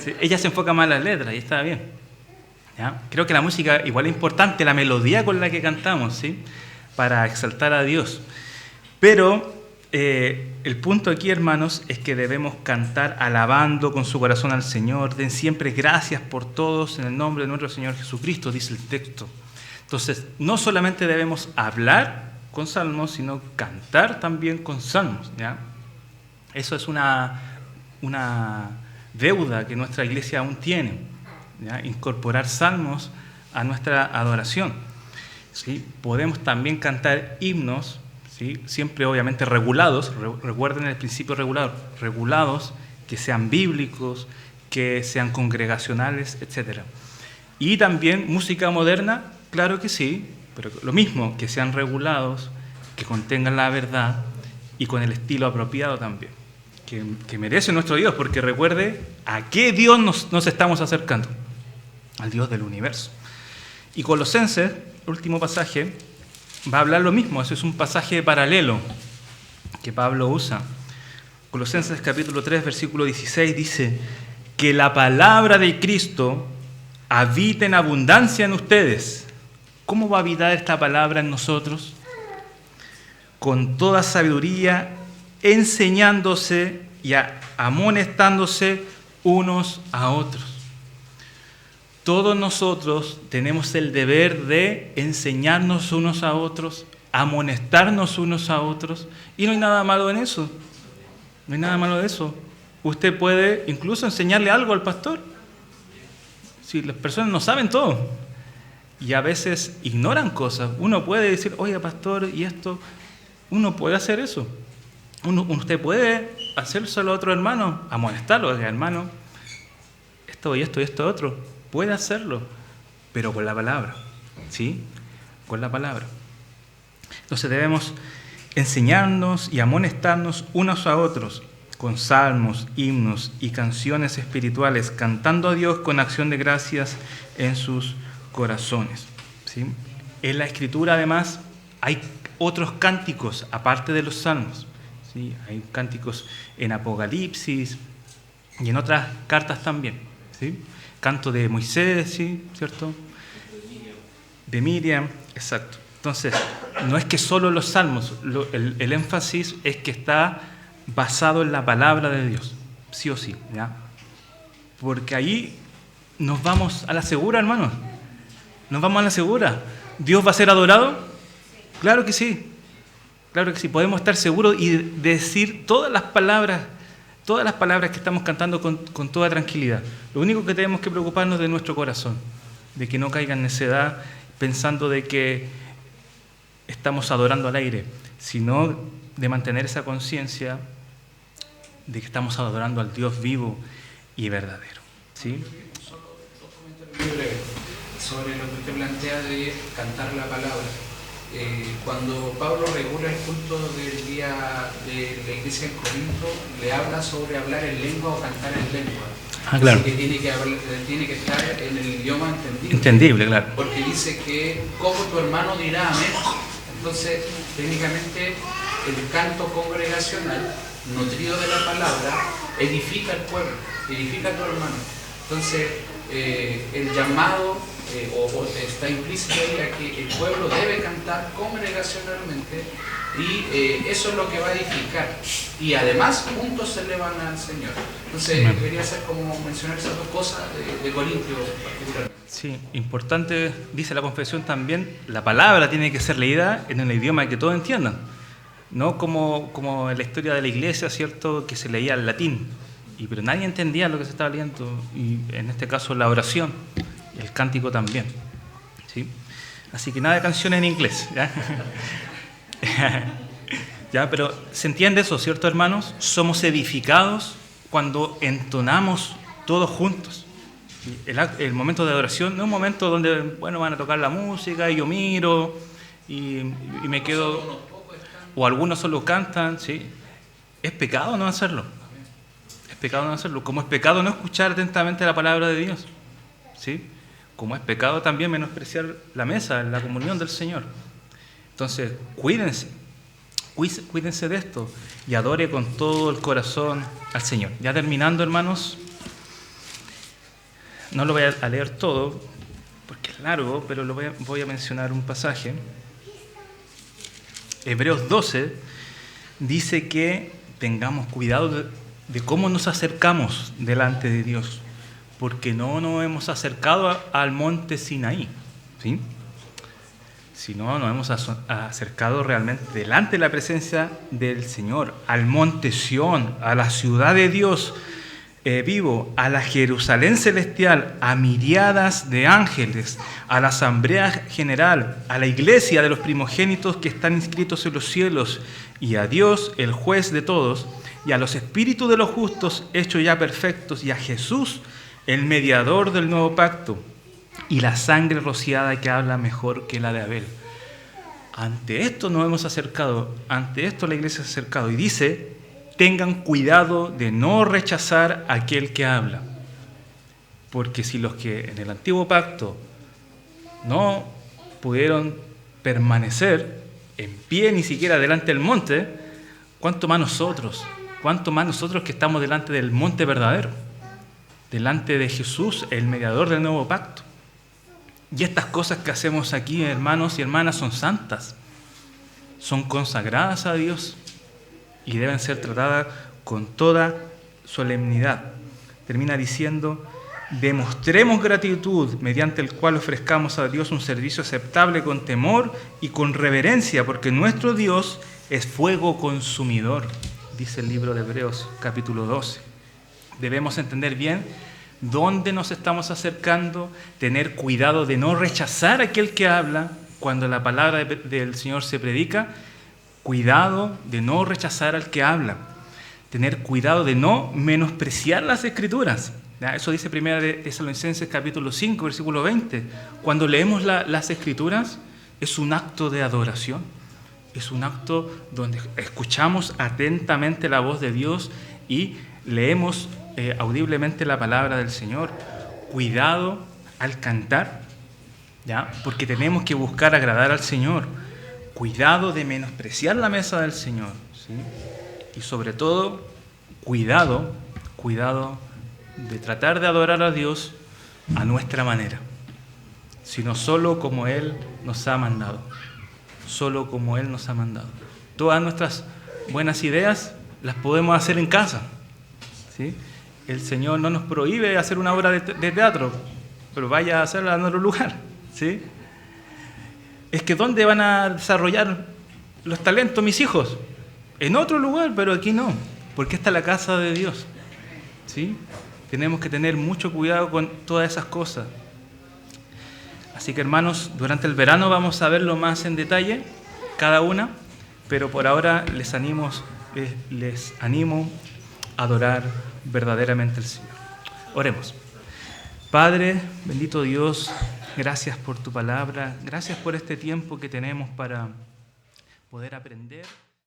¿sí? Ella se enfoca más en las letras y está bien, ¿ya? Creo que la música igual es importante, la melodía con la que cantamos, ¿sí?, para exaltar a Dios. Pero el punto aquí, hermanos, es que debemos cantar alabando con su corazón al Señor. Den siempre gracias por todos en el nombre de nuestro Señor Jesucristo, dice el texto. Entonces, no solamente debemos hablar con salmos, sino cantar también con salmos, ¿ya? Eso es una deuda que nuestra iglesia aún tiene, ¿ya? Incorporar salmos a nuestra adoración, ¿sí? Podemos también cantar himnos, ¿sí?, siempre obviamente regulados, recuerden el principio regulados, que sean bíblicos, que sean congregacionales, etc. Y también música moderna, claro que sí, pero lo mismo, que sean regulados, que contengan la verdad y con el estilo apropiado también, que merece nuestro Dios, porque recuerde a qué Dios nos estamos acercando, al Dios del universo. Y Colosenses, último pasaje, va a hablar lo mismo. Eso es un pasaje paralelo que Pablo usa. Colosenses capítulo 3, versículo 16 dice: que la palabra de Cristo habite en abundancia en ustedes. ¿Cómo va a habitar esta palabra en nosotros? Con toda sabiduría, enseñándose y amonestándose unos a otros. Todos nosotros tenemos el deber de enseñarnos unos a otros, amonestarnos unos a otros, y no hay nada malo en eso. No hay nada malo de eso. Usted puede incluso enseñarle algo al pastor. Si las personas no saben todo y a veces ignoran cosas, uno puede decir: oye, pastor, y esto, uno puede hacer eso. Usted puede hacérselo a otro hermano, amonestarlo, hermano, esto y esto y esto otro. Puede hacerlo, pero con la palabra, ¿sí? Con la palabra. Entonces debemos enseñarnos y amonestarnos unos a otros con salmos, himnos y canciones espirituales, cantando a Dios con acción de gracias en sus corazones. ¿Sí? En la Escritura, además, hay otros cánticos, aparte de los salmos. ¿Sí? Hay cánticos en Apocalipsis y en otras cartas también. ¿Sí? Canto de Moisés, ¿sí? ¿Cierto? De Miriam, exacto. Entonces, no es que solo los salmos, el énfasis es que está basado en la palabra de Dios, sí o sí, ¿ya? Porque ahí nos vamos a la segura, hermanos. Nos vamos a la segura. ¿Dios va a ser adorado? Claro que sí. Claro que sí. Podemos estar seguros y decir todas las palabras que estamos cantando con toda tranquilidad. Lo único que tenemos que preocuparnos es de nuestro corazón, de que no caiga en necedad pensando de que estamos adorando al aire, sino de mantener esa conciencia de que estamos adorando al Dios vivo y verdadero. ¿Sí? Solo dos comentarios muy breves sobre lo que usted plantea de cantar la palabra. Cuando Pablo regula el culto del día de la iglesia en Corinto, le habla sobre hablar en lengua o cantar en lengua. Claro. Así que tiene que estar en el idioma entendible. Entendible, claro. Porque dice que como tu hermano dirá amén. Entonces, técnicamente, el canto congregacional, nutrido de la palabra, edifica al pueblo, edifica a tu hermano. Entonces, el llamado, o está implícito ahí, a que el pueblo debe cantar congregacionalmente, y eso es lo que va a edificar. Y además, juntos se elevan al Señor. Entonces, quería hacer como mencionar esas dos cosas de Corintio particularmente. Sí, importante, dice la confesión también, la palabra tiene que ser leída en el idioma que todos entiendan, no como en la historia de la iglesia, ¿cierto?, que se leía el latín, pero nadie entendía lo que se estaba leyendo, y en este caso la oración, el cántico también. ¿Sí? Así que nada de canciones en inglés, ¿ya? ¿Ya? Pero se entiende eso, ¿cierto, hermanos? Somos edificados cuando entonamos todos juntos. El momento de adoración no es un momento donde, bueno, van a tocar la música y yo miro y me quedo, o algunos solo cantan, ¿sí? Es pecado no hacerlo. Es pecado no hacerlo. Como es pecado no escuchar atentamente la palabra de Dios, ¿sí? Como es pecado también menospreciar la mesa, la comunión del Señor. Entonces, cuídense de esto y adore con todo el corazón al Señor. Ya terminando, hermanos. No lo voy a leer todo, porque es largo, pero voy a mencionar un pasaje. Hebreos 12 dice que tengamos cuidado de cómo nos acercamos delante de Dios, porque no nos hemos acercado al monte Sinaí, ¿sí? Sino nos hemos acercado realmente delante de la presencia del Señor, al monte Sión, a la ciudad de Dios vivo, a la Jerusalén celestial, a miriadas de ángeles, a la asamblea general, a la iglesia de los primogénitos que están inscritos en los cielos, y a Dios, el juez de todos, y a los espíritus de los justos hechos ya perfectos, y a Jesús, el mediador del nuevo pacto, y la sangre rociada que habla mejor que la de Abel. Ante esto nos hemos acercado, ante esto la iglesia se ha acercado, y dice: tengan cuidado de no rechazar a aquel que habla. Porque si los que en el antiguo pacto no pudieron permanecer en pie ni siquiera delante del monte, ¿cuánto más nosotros que estamos delante del monte verdadero, delante de Jesús, el mediador del nuevo pacto? Y estas cosas que hacemos aquí, hermanos y hermanas, son santas, son consagradas a Dios, y deben ser tratadas con toda solemnidad. Termina diciendo: demostremos gratitud mediante el cual ofrezcamos a Dios un servicio aceptable con temor y con reverencia, porque nuestro Dios es fuego consumidor, dice el libro de Hebreos capítulo 12. Debemos entender bien dónde nos estamos acercando, tener cuidado de no rechazar a aquel que habla cuando la palabra del Señor se predica. Cuidado de no rechazar al que habla, tener cuidado de no menospreciar las Escrituras. ¿Ya? Eso dice 1 Tesalonicenses capítulo 5, versículo 20. Cuando leemos las Escrituras, es un acto de adoración, es un acto donde escuchamos atentamente la voz de Dios y leemos audiblemente la palabra del Señor. Cuidado al cantar ¿ya? Porque tenemos que buscar agradar al Señor. Cuidado de menospreciar la mesa del Señor, ¿sí? Y sobre todo, cuidado de tratar de adorar a Dios a nuestra manera, sino solo como Él nos ha mandado. Solo como Él nos ha mandado. Todas nuestras buenas ideas las podemos hacer en casa, ¿sí? El Señor no nos prohíbe hacer una obra de teatro, pero vaya a hacerla en otro lugar, ¿sí? Es que ¿dónde van a desarrollar los talentos mis hijos? En otro lugar, pero aquí no, porque esta es la casa de Dios, ¿sí? Tenemos que tener mucho cuidado con todas esas cosas. Así que, hermanos, durante el verano vamos a verlo más en detalle, cada una, pero por ahora les animo a adorar verdaderamente al Señor. Oremos. Padre, bendito Dios, gracias por tu palabra, gracias por este tiempo que tenemos para poder aprender.